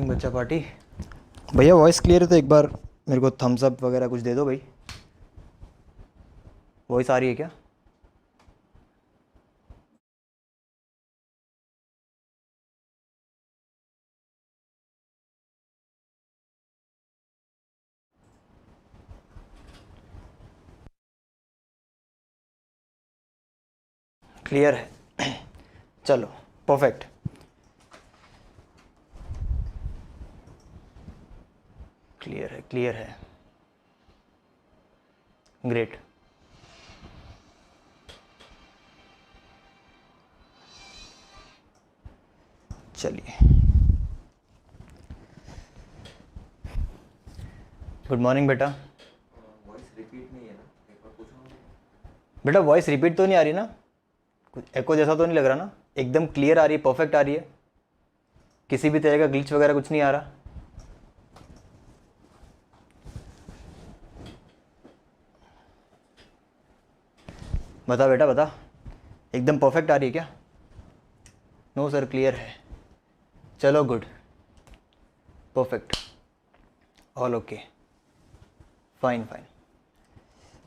Morning बच्चा party. भैया voice clear है तो एक बार मेरे को थम्स अप वगैरह कुछ दे दो भाई। वॉइस आ रही है क्या? क्लियर है? चलो परफेक्ट। क्लियर है, क्लियर है, ग्रेट। चलिए, गुड मॉर्निंग बेटा। वॉइस रिपीट नहीं है ना, एक बार पूछो। बेटा वॉइस रिपीट तो नहीं आ रही ना? कुछ एको जैसा तो नहीं लग रहा ना? एकदम क्लियर आ रही है, परफेक्ट आ रही है, किसी भी तरह का ग्लिच वगैरह कुछ नहीं आ रहा? बता बेटा बता, एकदम परफेक्ट आ रही है क्या? नो सर, क्लियर है। चलो good, perfect, all okay, fine fine.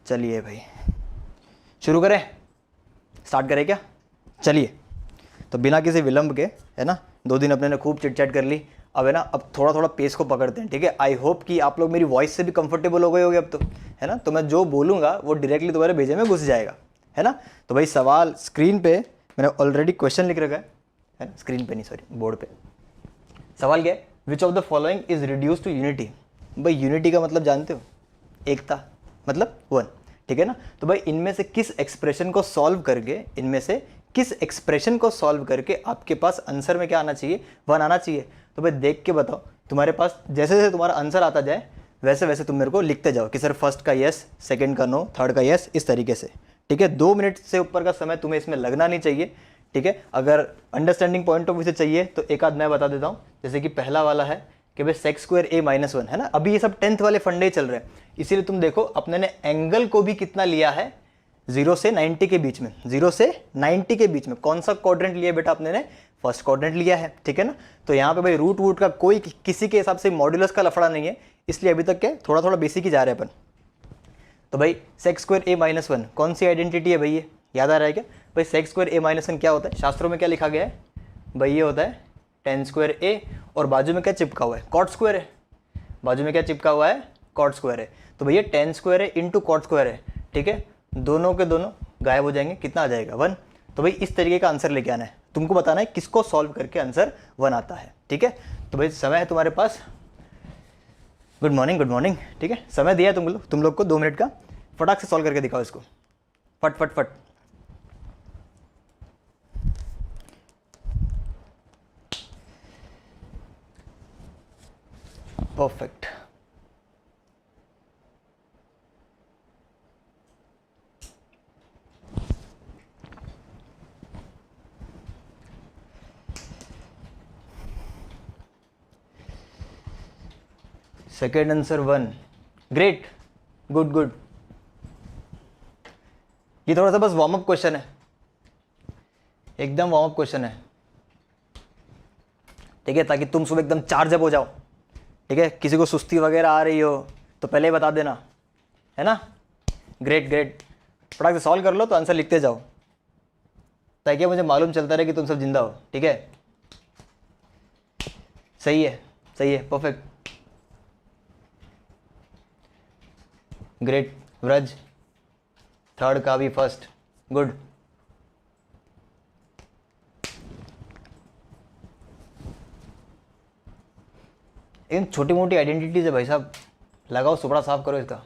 चलिए भाई शुरू करें, स्टार्ट करें क्या? चलिए, तो बिना किसी विलंब के, है ना, 2 दिन अपने ने खूब चिट चैट कर ली, अब है ना, अब थोड़ा थोड़ा पेस को पकड़ते हैं, ठीक है? आई होप कि आप लोग मेरी वॉइस से भी कंफर्टेबल हो गए होगे अब तो, है ना? तो मैं जो बोलूँगा वो डायरेक्टली तुम्हारे भेजे में घुस जाएगा, है ना? तो भाई सवाल स्क्रीन पे मैंने ऑलरेडी क्वेश्चन लिख रखा है ना? स्क्रीन पे नहीं, सॉरी, बोर्ड पे। सवाल क्या है? Which of the following is reduce to unity. भाई यूनिटी का मतलब जानते हो? एकता, मतलब 1, ठीक है ना? तो भाई इनमें से किस एक्सप्रेशन को सॉल्व करके, इनमें से किस एक्सप्रेशन को सॉल्व करके आपके पास आंसर में क्या आना चाहिए? 1 आना चाहिए। तो भाई देख के बताओ, तुम्हारे पास जैसे जैसे तुम्हारा आंसर आता जाए वैसे वैसे तुम मेरे को लिखते जाओ कि सर फर्स्ट का यस, सेकंड का नो, थर्ड का यस, इस तरीके से, ठीक है? 2 मिनट से ऊपर का समय तुम्हें इसमें लगना नहीं चाहिए, ठीक है? अगर अंडरस्टैंडिंग पॉइंट ऑफ व्यू से चाहिए तो एक आध मैं बता देता हूँ, जैसे कि पहला वाला है कि भाई सेक्स स्क्वायर a माइनस 1, है ना? अभी ये सब 10th वाले फंडे चल रहे हैं, इसीलिए तुम देखो अपने ने एंगल को भी कितना लिया है, 0 से 90 के बीच में, 0 से 90 के बीच में। कौन सा क्वाड्रेंट लिया बेटा अपने ने? फर्स्ट क्वाड्रेंट लिया है, ठीक है ना? तो यहाँ पे भाई रूट वूट का कोई किसी के हिसाब से मॉड्यूलस का लफड़ा नहीं है, इसलिए अभी तक क्या थोड़ा थोड़ा बेसिक ही जा रहे हैं अपन। तो भाई सेक्स स्क्वायर a माइनस 1 कौन सी आइडेंटिटी है भाई? ये याद आ रहा है क्या भाई? सेक्स स्क्वायर a माइनस 1 क्या होता है? शास्त्रों में क्या लिखा गया है भाई? ये होता है टेन स्क्वायर a, और बाजू में क्या चिपका हुआ है? कॉट स्क्वायर है। बाजू में क्या चिपका हुआ है? कॉट स्क्वायर है। तो भैया टेन स्क्वायर है इंटू कॉट स्क्वायर है, ठीक है? दोनों के दोनों गायब हो जाएंगे, कितना आ जाएगा? 1। तो भाई इस तरीके का आंसर लेके आना है, तुमको बताना है किसको सॉल्व करके आंसर 1 आता है, ठीक है? तो भाई समय है तुम्हारे पास, गुड मॉर्निंग गुड मॉर्निंग, ठीक है? समय दिया है तुम लोग को 2 मिनट का, फटाक से सॉल्व करके दिखाओ इसको, फट फट फट। Perfect. Second answer 1, great, good good. ये थोड़ा सा बस वार्म अप क्वेश्चन है, एकदम वार्म अप क्वेश्चन है, ठीक है? ताकि तुम सुबह एकदम चार्ज अप हो जाओ, ठीक है? किसी को सुस्ती वगैरह आ रही हो तो पहले ही बता देना, है ना? ग्रेट ग्रेट, फटाक से सॉल्व कर लो तो आंसर लिखते जाओ, ताकि मुझे मालूम चलता रहे कि तुम सब जिंदा हो, ठीक है? सही है, सही है, परफेक्ट, ग्रेट। व्रज थर्ड का भी फर्स्ट, गुड। इन छोटी मोटी आइडेंटिटीज है भाई साहब, लगाओ सुपड़ा साफ करो इसका।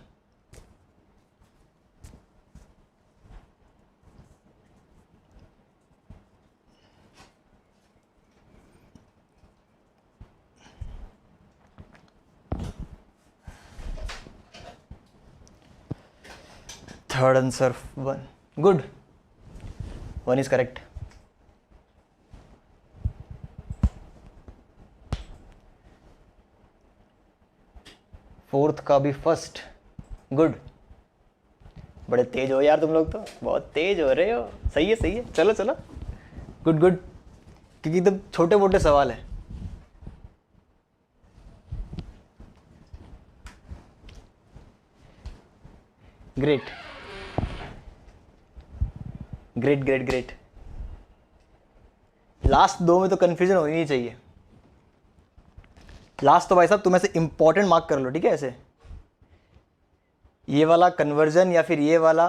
Third answer 1, good, 1 is correct. Fourth का भी फर्स्ट, गुड। बड़े तेज हो यार तुम लोग, तो बहुत तेज हो रहे हो, सही है सही है, चलो चलो, गुड गुड, क्योंकि एकदम छोटे मोटे सवाल है। Great great great great. Last दो में तो कंफ्यूजन होनी नहीं चाहिए। लास्ट तो भाई साहब तुम ऐसे इंपॉर्टेंट मार्क कर लो, ठीक है। ऐसे ये वाला कन्वर्जन या फिर ये वाला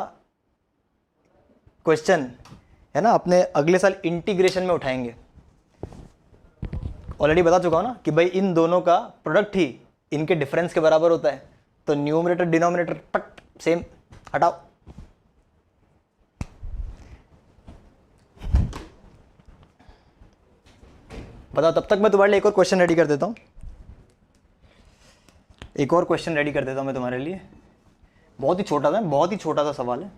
क्वेश्चन है ना, अपने अगले साल इंटीग्रेशन में उठाएंगे। ऑलरेडी बता चुका हूं ना कि भाई इन दोनों का प्रोडक्ट ही इनके डिफरेंस के बराबर होता है। तो न्यूमरेटर डिनोमिनेटर पट सेम, हटाओ। बताओ, तब तक मैं तुम्हारे लिए एक और क्वेश्चन रेडी कर देता हूं। एक और क्वेश्चन रेडी कर देता हूं मैं तुम्हारे लिए। बहुत ही छोटा था, बहुत ही छोटा सा सवाल है।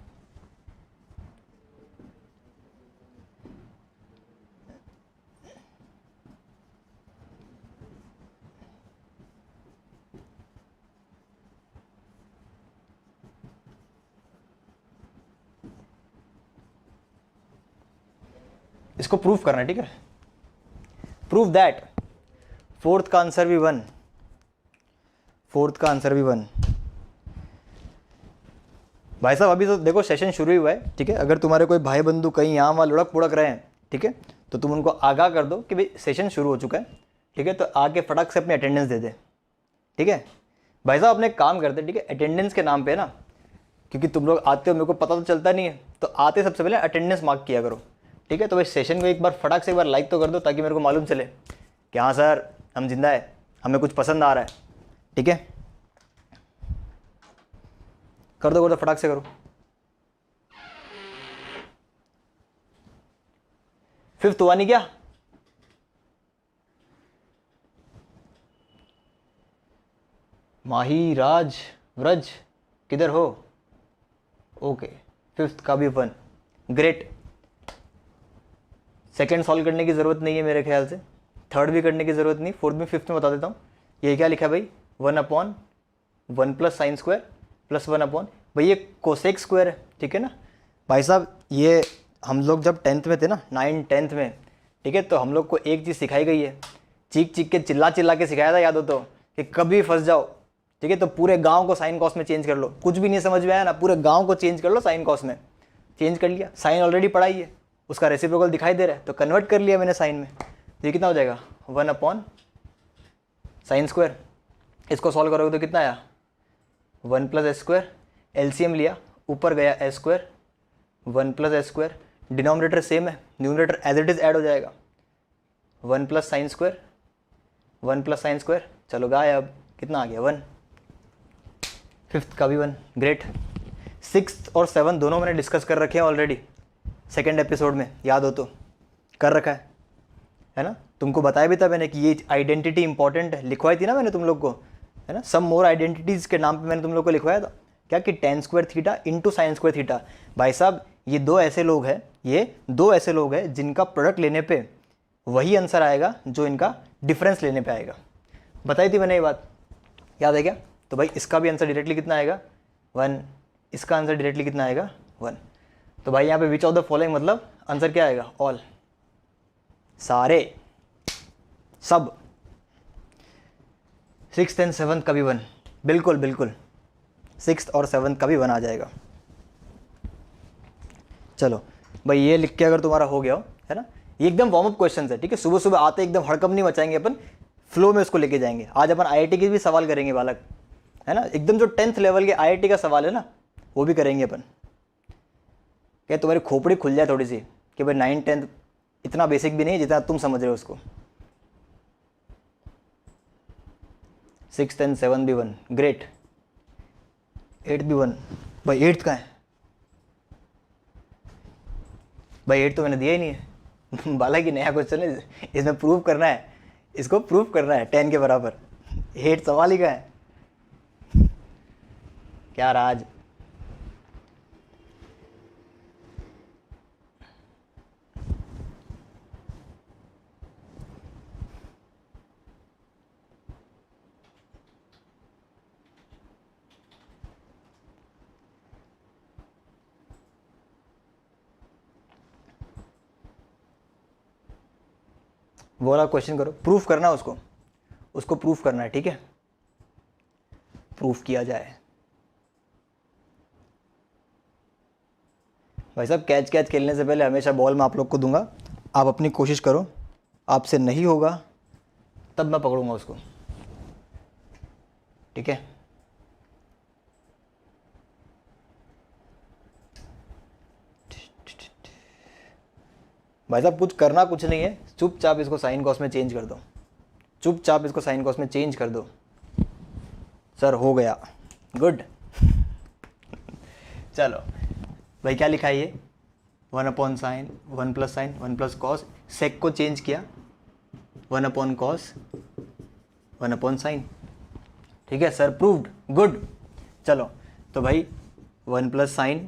इसको प्रूफ करना है, ठीक है। प्रूफ दैट फोर्थ का आंसर भी 1, फोर्थ का आंसर भी 1। भाई साहब अभी तो देखो सेशन शुरू ही हुआ है, ठीक है। अगर तुम्हारे कोई भाई बंधु कहीं यहाँ वहाँ लुढ़क पुढ़क रहे हैं, ठीक है, तो तुम उनको आगाह कर दो कि भाई सेशन शुरू हो चुका है, ठीक है। तो आके फटाक से अपनी अटेंडेंस दे दे, ठीक है। भाई साहब अपने काम करते, ठीक है, अटेंडेंस के नाम पे ना, क्योंकि तुम लोग आते हो मेरे को पता तो चलता नहीं है, तो आते सबसे पहले अटेंडेंस मार्क किया करो, ठीक है। तो भाई सेशन को एक बार फटाक से एक बार लाइक तो कर दो, ताकि मेरे को मालूम चले कि हाँ सर हम जिंदा है, हमें कुछ पसंद आ रहा है, ठीक है। कर दो फटाक से करो। फिफ्थ हुआ नहीं क्या? माही, राज, व्रज किधर हो? ओके, फिफ्थ का भी 1, ग्रेट। सेकंड सॉल्व करने की ज़रूरत नहीं है मेरे ख्याल से, थर्ड भी करने की ज़रूरत नहीं, फोर्थ भी फिफ्थ में बता देता हूँ। ये क्या लिखा है भाई? 1/1 प्लस साइन स्क्वायर प्लस 1 भाई ये कोसेक स्क्वायर है, ठीक है ना। भाई साहब ये हम लोग जब 10th में थे ना, 9 10th में, ठीक है, तो हम लोग को एक चीज़ सिखाई गई है, चीख चीख के चिल्ला चिल्ला के सिखाया था, याद हो तो, कि कभी फंस जाओ, ठीक है, तो पूरे गांव को साइन कॉस में चेंज कर लो। कुछ भी नहीं समझ में आया ना, पूरे गांव को चेंज कर लो साइन कॉस में। चेंज कर लिया, साइन ऑलरेडी पढ़ाई है, उसका रेसिप्रोकल दिखाई दे रहा है, तो कन्वर्ट कर लिया मैंने साइन में। तो ये कितना हो जाएगा? 1/sin square. इसको सॉल्व करोगे तो कितना आया? 1 + s²। एलसीएम लिया, ऊपर गया s², 1 + s²। डिनोमिनेटर सेम है, numerator as it is add हो जाएगा। 1 + sin स्क्वायर, 1 + sin स्क्वायर, चलो गायब। कितना आ गया? 1। फिफ्थ का भी 1, ग्रेट। सिक्स्थ और 7 दोनों मैंने डिस्कस कर रखे हैं ऑलरेडी, सेकेंड एपिसोड में, याद हो तो कर रखा है ना। तुमको बताया भी था मैंने कि ये आइडेंटिटी इंपॉर्टेंट है, लिखवाई थी ना मैंने तुम लोग को, है ना। सम मोर आइडेंटिटीज़ के नाम पे मैंने तुम लोग को लिखवाया था क्या, कि tan² theta into sin² theta. भाई साहब ये दो ऐसे लोग हैं जिनका प्रोडक्ट लेने पे वही आंसर आएगा जो इनका डिफरेंस लेने पे आएगा। बताई थी मैंने ये बात, याद है क्या? तो भाई इसका भी आंसर डायरेक्टली कितना आएगा? 1। इसका आंसर डायरेक्टली कितना आएगा? 1। तो भाई यहाँ पे विच ऑफ द फॉलोइंग मतलब आंसर क्या आएगा? ऑल, सारे, सब। 6th एंड 7th का भी 1, बिल्कुल बिल्कुल। 6th और 7th का भी 1 आ जाएगा। चलो भाई ये लिख के अगर तुम्हारा हो गया हो, है ना, ये एकदम वार्म अप क्वेश्चन है, ठीक है। सुबह सुबह आते एकदम हड़कंप नहीं मचाएंगे, अपन फ्लो में उसको लेके जाएंगे। आज अपन आईआईटी के भी सवाल करेंगे बालक, है ना, एकदम जो 10th लेवल के आईआईटी का सवाल है ना, वो भी करेंगे अपन। क्या तुम्हारी खोपड़ी खुल जाए थोड़ी सी कि भाई 9 10th इतना बेसिक भी नहीं है जितना तुम समझ रहे हो उसको। 6th एंड 7th भी 1, ग्रेट। 8th भी 1। भाई 8th का है? भाई 8th तो मैंने दिया ही नहीं है। बाला की नया क्वेश्चन है, इसमें प्रूव करना है, इसको प्रूव करना है 10 के बराबर। 8 सवाल ही का है क्या राज? वो वाला क्वेश्चन करो, प्रूफ करना है उसको प्रूफ करना है, ठीक है। प्रूफ किया जाए। भाई साहब कैच कैच खेलने से पहले हमेशा बॉल मैं आप लोग को दूंगा, आप अपनी कोशिश करो, आपसे नहीं होगा तब मैं पकड़ूंगा उसको, ठीक है। भाई साहब कुछ करना कुछ नहीं है, चुपचाप इसको साइन कॉस में चेंज कर दो, चुपचाप इसको साइन कॉस में चेंज कर दो। सर हो गया, गुड। चलो भाई क्या लिखा है ये, 1/sin, 1 + sin 1 + cos, सेक को चेंज किया 1/cos 1/sin, ठीक है सर, प्रूव्ड, गुड। चलो तो भाई 1 + sin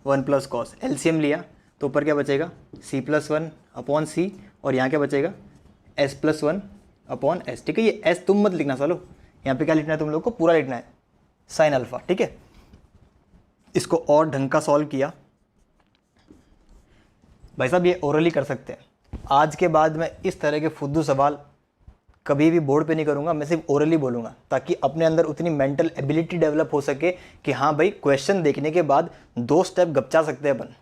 1 + cos, एलसीएम लिया तो ऊपर क्या बचेगा, c+1/c, और यहाँ क्या बचेगा, s+1/s, ठीक है। ये s तुम मत लिखना सालो, यहाँ पे क्या लिखना है तुम लोग को, पूरा लिखना है sin अल्फा, ठीक है। इसको और ढंग का सॉल्व किया भाई साहब, ये ओरली कर सकते हैं। आज के बाद मैं इस तरह के फुद्दू सवाल कभी भी बोर्ड पे नहीं करूँगा, मैं सिर्फ ओरली बोलूँगा, ताकि अपने अंदर उतनी मेंटल एबिलिटी डेवलप हो सके कि हाँ भाई क्वेश्चन देखने के बाद 2 स्टेप गपचा सकते हैं अपन,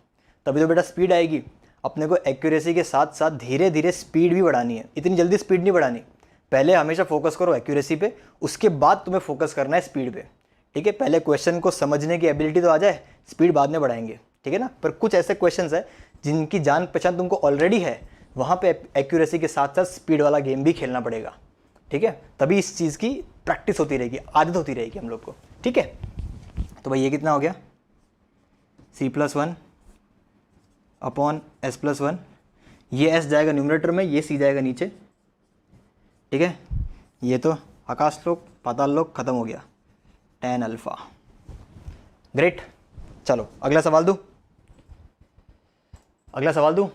तभी तो बेटा स्पीड आएगी। अपने को एक्यूरेसी के साथ साथ धीरे धीरे स्पीड भी बढ़ानी है, इतनी जल्दी स्पीड नहीं बढ़ानी। पहले हमेशा फोकस करो एक्यूरेसी पे, उसके बाद तुम्हें फोकस करना है स्पीड पे, ठीक है। पहले क्वेश्चन को समझने की एबिलिटी तो आ जाए, स्पीड बाद में बढ़ाएंगे, ठीक है ना। पर कुछ ऐसे क्वेश्चंस है जिनकी जान पहचान तुमको ऑलरेडी है, वहाँ पे एक्यूरेसी के साथ साथ स्पीड वाला गेम भी खेलना पड़ेगा, ठीक है। तभी इस चीज़ की प्रैक्टिस होती रहेगी, आदत होती रहेगी हम लोग को, ठीक है। तो भाई ये कितना हो गया, c+1/s+1, ये s जाएगा न्यूमरेटर में, ये c जाएगा नीचे, ठीक है। ये तो आकाश लोक पाताल लोक खत्म हो गया, tan अल्फा, ग्रेट। चलो अगला सवाल दूँ, अगला सवाल दूँ।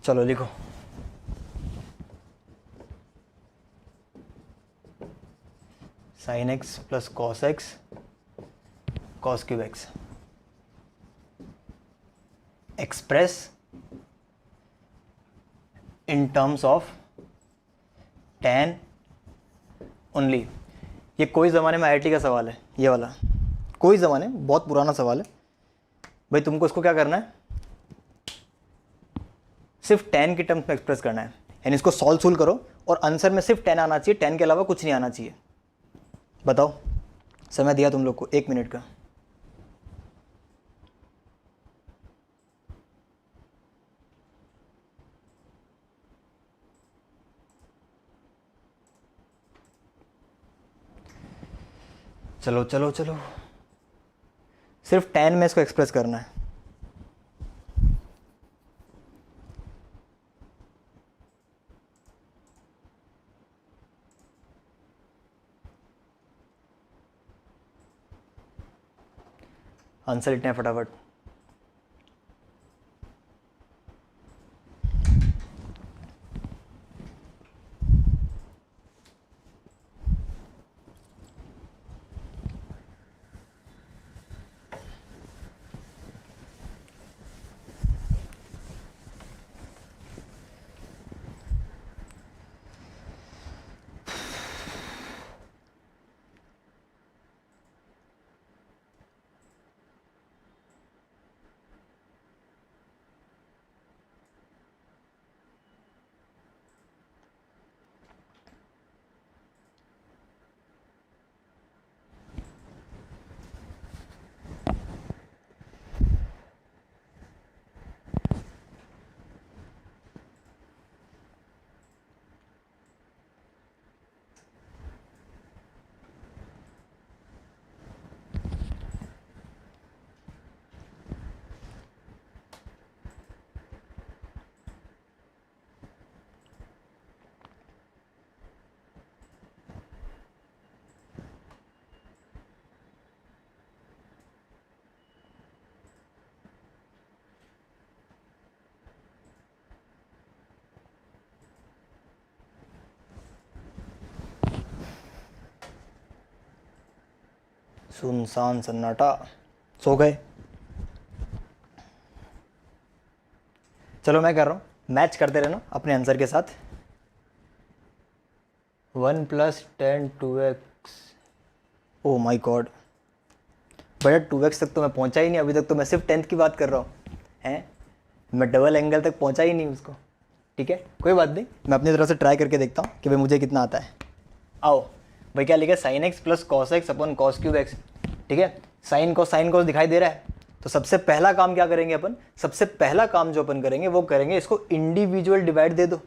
चलो लिखो, sin x + cos x cos³ x, express in terms of tan only. ये कोई ज़माने में आईआईटी का सवाल है, ये वाला कोई ज़माने, बहुत पुराना सवाल है भाई। तुमको इसको क्या करना है, सिर्फ tan के टर्म्स में एक्सप्रेस करना है, यानी इसको सॉल्व करो और आंसर में सिर्फ tan आना चाहिए, tan के अलावा कुछ नहीं आना चाहिए। बताओ, समय दिया तुम लोग को 1 मिनट का। चलो चलो चलो, सिर्फ tan में इसको एक्सप्रेस करना है। आंसर लिखना है फटाफट। सुनसान सन्नाटा, सो गए। चलो मैं कर रहा हूँ, मैच करते रहना अपने आंसर के साथ। 1 + 10 2x, ओ माई गॉड बेटा 2x तक तो मैं पहुँचा ही नहीं अभी तक, तो मैं सिर्फ 10th की बात कर रहा हूँ हैं, मैं डबल एंगल तक पहुँचा ही नहीं उसको। ठीक है कोई बात नहीं, मैं अपनी तरफ से ट्राई करके देखता हूँ कि भाई मुझे कितना आता है। आओ भाई, क्या लिखा है, sin x + cos x / cos³ x। ठीक है, साइन कॉस दिखाई दे रहा है, तो सबसे पहला काम क्या करेंगे अपन, सबसे पहला काम जो अपन करेंगे वो करेंगे इसको इंडिविजुअल डिवाइड दे दो।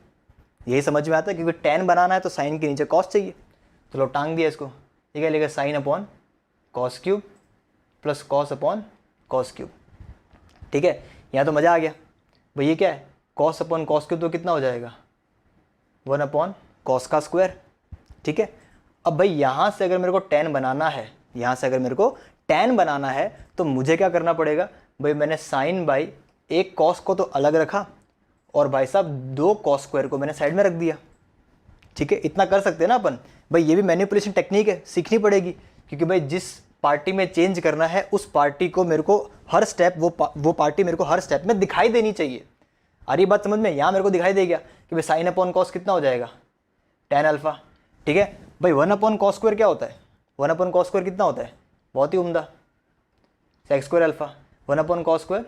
यही समझ में आता है, क्योंकि tan बनाना है तो साइन के नीचे कॉस चाहिए, तो लो टांग दिया इसको। ठीक है, लिखा sin / cos³ + cos / cos³। ठीक है, यहाँ तो मज़ा आ गया भाई। ये क्या है, cos / cos³ तो कितना हो जाएगा, 1 / cos²। ठीक है, अब भाई यहाँ से अगर मेरे को tan बनाना है, यहाँ से अगर मेरे को tan बनाना है तो मुझे क्या करना पड़ेगा भाई, मैंने साइन बाई एक cos को तो अलग रखा और भाई साहब 2 cos² को मैंने साइड में रख दिया। ठीक है, इतना कर सकते हैं ना अपन भाई, ये भी मैनिपुलेशन टेक्निक है, सीखनी पड़ेगी, क्योंकि भाई जिस पार्टी में चेंज करना है उस पार्टी को मेरे को हर स्टेप वो पार्टी मेरे को हर स्टेप में दिखाई देनी चाहिए। आ रही बात समझ में, यहाँ मेरे को दिखाई दे गया कि भाई साइन अपॉन कॉस कितना हो जाएगा, tan अल्फा। ठीक है भाई, 1 / cos² क्या होता है, 1 / cos² कितना होता है, बहुत ही उम्दा, sec² alpha, 1 / cos²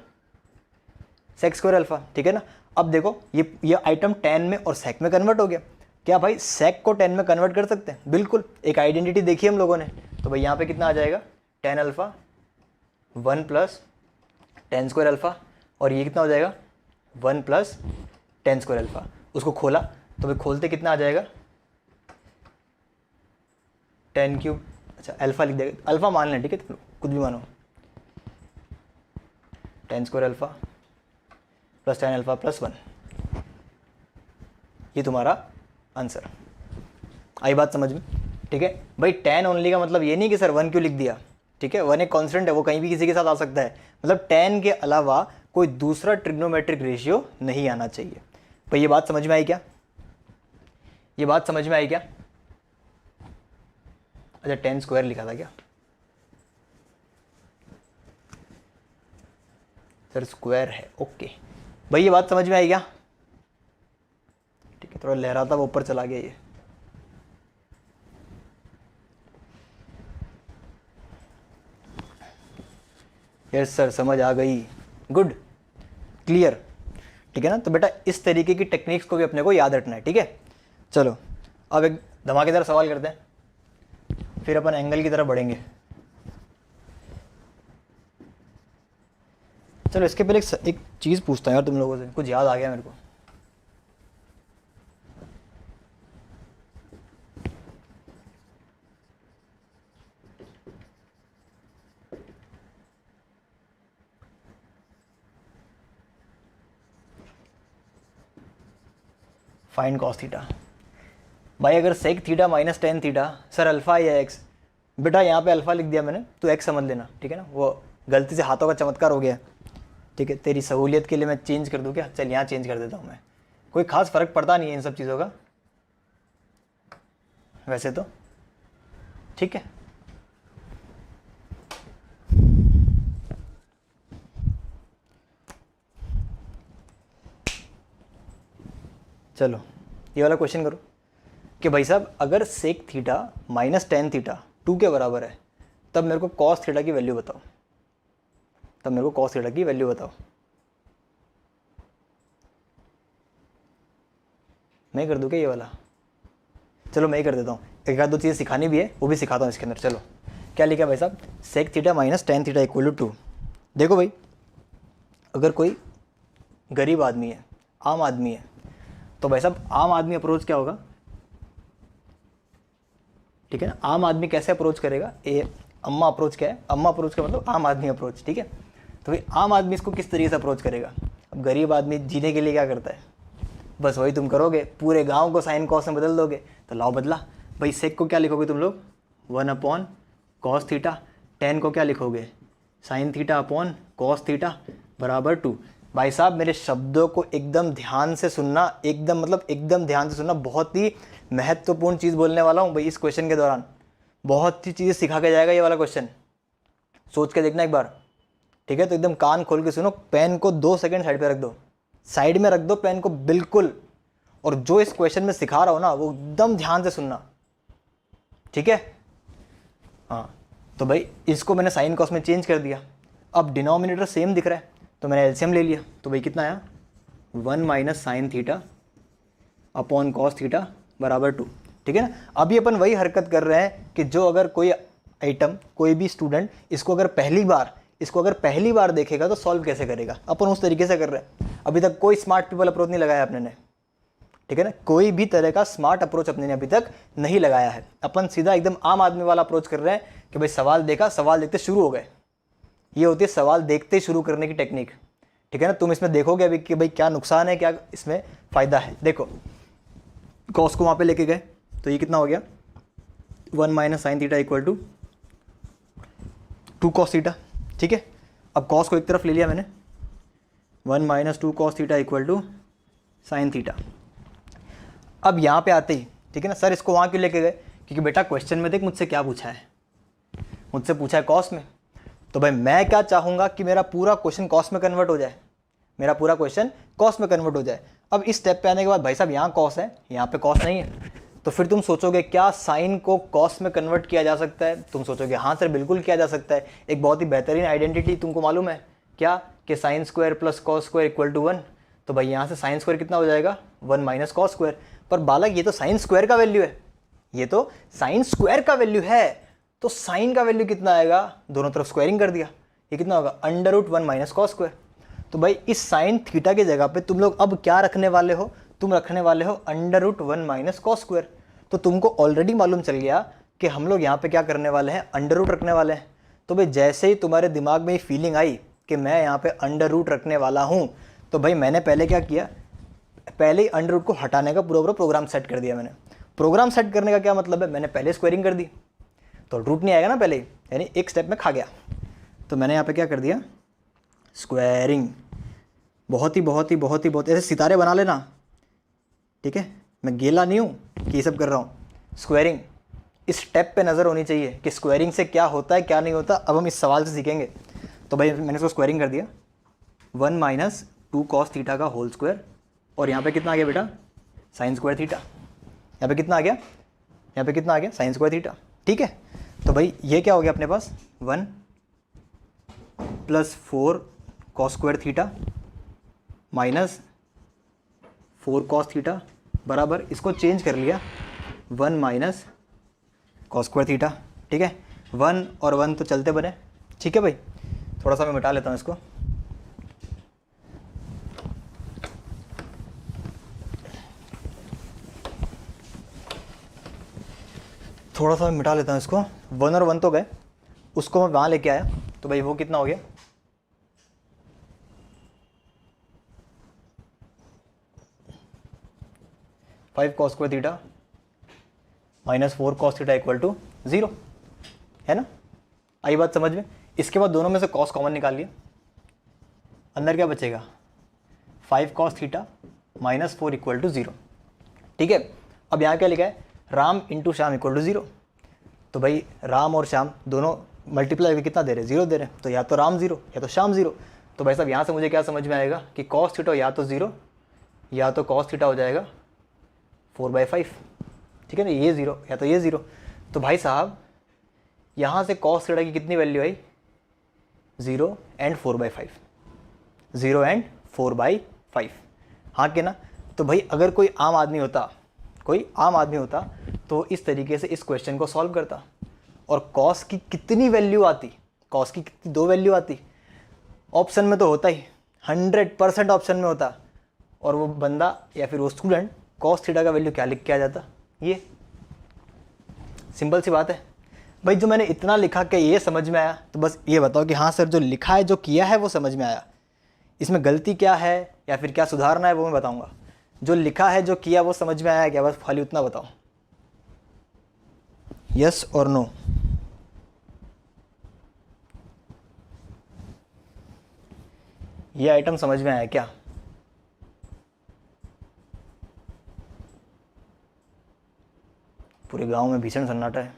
sec² alpha. ठीक है ना, अब देखो ये आइटम tan में और sec में कन्वर्ट हो गया। क्या भाई sec को tan में कन्वर्ट कर सकते हैं, बिल्कुल, एक आइडेंटिटी देखी हम लोगों ने। तो भाई यहाँ पे कितना आ जाएगा, tan अल्फा 1 + tan² अल्फा, और ये कितना हो जाएगा 1 + tan² अल्फा। उसको खोला तो भाई खोलते कितना आ जाएगा, tan³, अच्छा अल्फा लिख देगा, अल्फा मान लें, ठीक है कुछ भी मानो, tan² अल्फा + tan अल्फा + 1, ये तुम्हारा आंसर। आई बात समझ में। ठीक है भाई, tan ओनली का मतलब ये नहीं कि सर 1 क्यों लिख दिया। ठीक है, 1 एक कांस्टेंट है, वो कहीं भी किसी के साथ आ सकता है, मतलब tan के अलावा कोई दूसरा ट्रिग्नोमेट्रिक रेशियो नहीं आना चाहिए। भाई ये बात समझ में आई क्या, ये बात समझ में आई क्या। अच्छा tan² लिखा था क्या सर, स्क्वायर है, ओके भाई ये बात समझ में आई क्या। ठीक है, थोड़ा लहरा था वो ऊपर चला गया ये। यस सर समझ आ गई, गुड क्लियर। ठीक है ना, तो बेटा इस तरीके की टेक्निक्स को भी अपने को याद रखना है। ठीक है, चलो अब एक धमाकेदार सवाल करते हैं, फिर अपन एंगल की तरफ बढ़ेंगे। चलो इसके पहले एक चीज़ पूछता हूँ यार तुम लोगों से, कुछ याद आ गया मेरे को। Fine cos theta. भाई अगर sec theta - tan theta, sir alpha या एक्स, बेटा यहाँ पे अल्फा लिख दिया मैंने, तो एक्स समझ लेना। ठीक है ना, वो गलती से हाथों का चमत्कार हो गया। ठीक है, तेरी सहूलियत के लिए मैं चेंज कर दूँ क्या, चल यहाँ चेंज कर देता हूँ मैं, कोई खास फ़र्क पड़ता नहीं है इन सब चीज़ों का वैसे तो। ठीक है, चलो ये वाला क्वेश्चन करो कि भाई साहब अगर सेक थीटा - tan थीटा 2 के बराबर है, तब मेरे को cos थीटा की वैल्यू बताओ, तब मेरे को cos थीटा की वैल्यू बताओ। मैं कर दूँ क्या ये वाला, चलो मैं ही कर देता हूँ, एक आध दो चीज़ें सिखानी भी है, वो भी सिखाता हूँ इसके अंदर। चलो क्या लिखा है भाई साहब, सेक थीटा - tan थीटा = 2। देखो भाई, अगर कोई गरीब आदमी है, आम आदमी है, तो भाई साहब आम आदमी अप्रोच क्या होगा, ठीक है ना, आम आदमी कैसे अप्रोच करेगा, ये अम्मा अप्रोच क्या है, अम्मा अप्रोच का मतलब आम आदमी अप्रोच। ठीक है, तो भाई आम आदमी इसको किस तरीके से अप्रोच करेगा। अब गरीब आदमी जीने के लिए क्या करता है, बस वही तुम करोगे, पूरे गांव को साइन कॉस में बदल दोगे। तो लाओ बदला भाई, सेक को क्या लिखोगे तुम लोग, 1 / cos थीटा, tan को क्या लिखोगे, sin थीटा / cos थीटा = 2। भाई साहब मेरे शब्दों को एकदम ध्यान से सुनना, एकदम मतलब एकदम ध्यान से सुनना, बहुत ही महत्वपूर्ण चीज़ बोलने वाला हूँ भाई इस क्वेश्चन के दौरान, बहुत सी चीज़ें सिखा के जाएगा ये वाला क्वेश्चन। सोच के देखना एक बार, ठीक है। तो एकदम कान खोल के सुनो, पेन को 2 सेकंड साइड पे रख दो, साइड में रख दो पेन को बिल्कुल, और जो इस क्वेश्चन में सिखा रहा हो ना वो एकदम ध्यान से सुनना, ठीक है। हाँ, तो भाई इसको मैंने साइन कॉस में चेंज कर दिया, अब डिनोमिनेटर सेम दिख रहा है तो मैंने एलसीएम ले लिया, तो भाई कितना आया 1 minus sine theta upon cos theta बराबर 2, ठीक है ना। अभी अपन वही हरकत कर रहे हैं कि जो अगर कोई आइटम, कोई भी स्टूडेंट इसको अगर पहली बार देखेगा तो सॉल्व कैसे करेगा, अपन उस तरीके से कर रहे हैं। अभी तक कोई स्मार्ट पीपल अप्रोच नहीं लगाया अपने ने, ठीक है ना, कोई भी तरह का स्मार्ट अप्रोच अपने ने अभी तक नहीं लगाया है। अपन सीधा एकदम आम आदमी वाला अप्रोच कर रहे हैं कि भाई सवाल देखा, सवाल देखते शुरू हो गए। ये होती है सवाल देखते शुरू करने की टेक्निक, ठीक है ना। तुम इसमें देखोगे अभी कि भाई क्या नुकसान है, क्या इसमें फ़ायदा है। देखो कॉस को वहाँ पे लेके गए तो ये कितना हो गया 1 minus sine theta equal to 2 cos theta, ठीक है। अब कॉस को एक तरफ ले लिया मैंने, 1 minus 2 cos theta equal to sine theta. अब यहाँ पे आते ही, ठीक है ना, सर इसको वहाँ क्यों लेके गए, क्योंकि बेटा क्वेश्चन में देख मुझसे क्या पूछा है, मुझसे पूछा है कॉस में, तो भाई मैं क्या चाहूँगा कि मेरा पूरा क्वेश्चन कॉस में कन्वर्ट हो जाए, मेरा पूरा क्वेश्चन कॉस में कन्वर्ट हो जाए। अब इस स्टेप पे आने के बाद भाई साहब यहाँ कॉस है, यहाँ पे कॉस नहीं है, तो फिर तुम सोचोगे क्या साइन को कॉस में कन्वर्ट किया जा सकता है, तुम सोचोगे हाँ सर बिल्कुल किया जा सकता है। एक बहुत ही बेहतरीन आइडेंटिटी तुमको मालूम है क्या, कि sine square plus cos square equal to 1, तो भाई यहाँ से साइन स्क्वायर कितना हो जाएगा 1 माइनस कॉस स्क्वायर। पर बालक ये तो साइन स्क्वायर का वैल्यू है, ये तो साइन स्क्वायर का वैल्यू है, तो साइन का वैल्यू कितना आएगा, दोनों तरफ स्क्वायरिंग कर दिया, ये कितना होगा under root 1 minus cos square. तो भाई इस साइन थीटा की जगह पे तुम लोग अब क्या रखने वाले हो, तुम रखने वाले हो under root 1 minus cos square. तो तुमको ऑलरेडी मालूम चल गया कि हम लोग यहाँ पे क्या करने वाले हैं, अंडर रूट रखने वाले हैं। तो भाई जैसे ही तुम्हारे दिमाग में ये फीलिंग आई कि मैं यहाँ पे अंडर रूट रखने वाला हूँ, तो भाई मैंने पहले क्या किया, पहले ही अंडर रूट को हटाने का पूरा प्रोग्राम सेट कर दिया मैंने। प्रोग्राम सेट करने का क्या मतलब है, मैंने पहले स्क्वायरिंग कर दी तो रूट नहीं आएगा ना पहले ही, यानी एक स्टेप में खा गया। तो मैंने यहाँ पे क्या कर दिया स्क्वायरिंग, बहुत ही ऐसे सितारे बना लेना, ठीक है। मैं गेला नहीं हूँ कि ये सब कर रहा हूँ, स्क्वायरिंग इस स्टेप पे नज़र होनी चाहिए कि स्क्वायरिंग से क्या होता है क्या नहीं होता। अब हम इस सवाल से सीखेंगे। तो भाई मैंने इसको स्क्वायरिंग कर दिया 1 माइनस 2 कॉस थीटा का होल स्क्वायर, और यहाँ पे कितना आ गया बेटा साइन स्क्वायर थीटा, यहाँ पे कितना आ गया, यहाँ पे कितना आ गया साइन स्क्वायर थीटा, ठीक है। तो भाई ये क्या हो गया अपने पास 1 plus 4 cos square theta minus 4 cos theta बराबर, इसको चेंज कर लिया 1 माइनस कॉस स्क्वायर थीटा, ठीक है। 1 और 1 तो चलते बने, ठीक है भाई। थोड़ा सा मैं मिटा लेता हूँ इसको, थोड़ा सा मैं मिटा लेता हूँ इसको। 1 और 1 तो गए, उसको मैं वहाँ लेके आया, तो भाई वो कितना हो गया 5 cos square theta minus 4 cos theta equal to 0, है ना। आई बात समझ में। इसके बाद दोनों में से कॉस कॉमन निकाल लिया, अंदर क्या बचेगा 5 cos theta minus 4 equal to 0, ठीक है। अब यहाँ क्या लिखा है Ram into Shyam equal to 0, तो भाई राम और श्याम दोनों मल्टीप्लाई करके कितना दे रहे हैं 0 दे रहे हैं, तो या तो राम 0 या तो श्याम 0। तो भाई साहब यहाँ से मुझे क्या समझ में आएगा कि कॉस थीटा या तो 0 या तो कॉस थीटा हो जाएगा 4/5, ठीक है ना, ये 0 या तो ये 0। तो भाई साहब यहाँ से कॉस थीटा की कितनी वैल्यू आई 0 एंड 4/5, 0 एंड 4/5, हाँ के ना। तो भाई अगर कोई आम आदमी होता तो इस तरीके से इस क्वेश्चन को सॉल्व करता, और कॉस की कितनी वैल्यू आती, कॉस की कितनी 2 वैल्यू आती, ऑप्शन में तो होता ही 100% ऑप्शन में होता, और वो बंदा या फिर वो स्टूडेंट कॉस थीटा का वैल्यू क्या लिख के आ जाता, ये सिंपल सी बात है भाई। जो मैंने इतना लिखा कि ये समझ में आया, तो बस ये बताओ कि हाँ सर जो लिखा है जो किया है वो समझ में आया, इसमें गलती क्या है या फिर क्या सुधारना है वो मैं बताऊंगा। जो लिखा है जो किया वो समझ में आया क्या, बस खाली उतना बताओ, यस और नो। ये आइटम समझ में आया क्या, पूरे गांव में भीषण सन्नाटा है।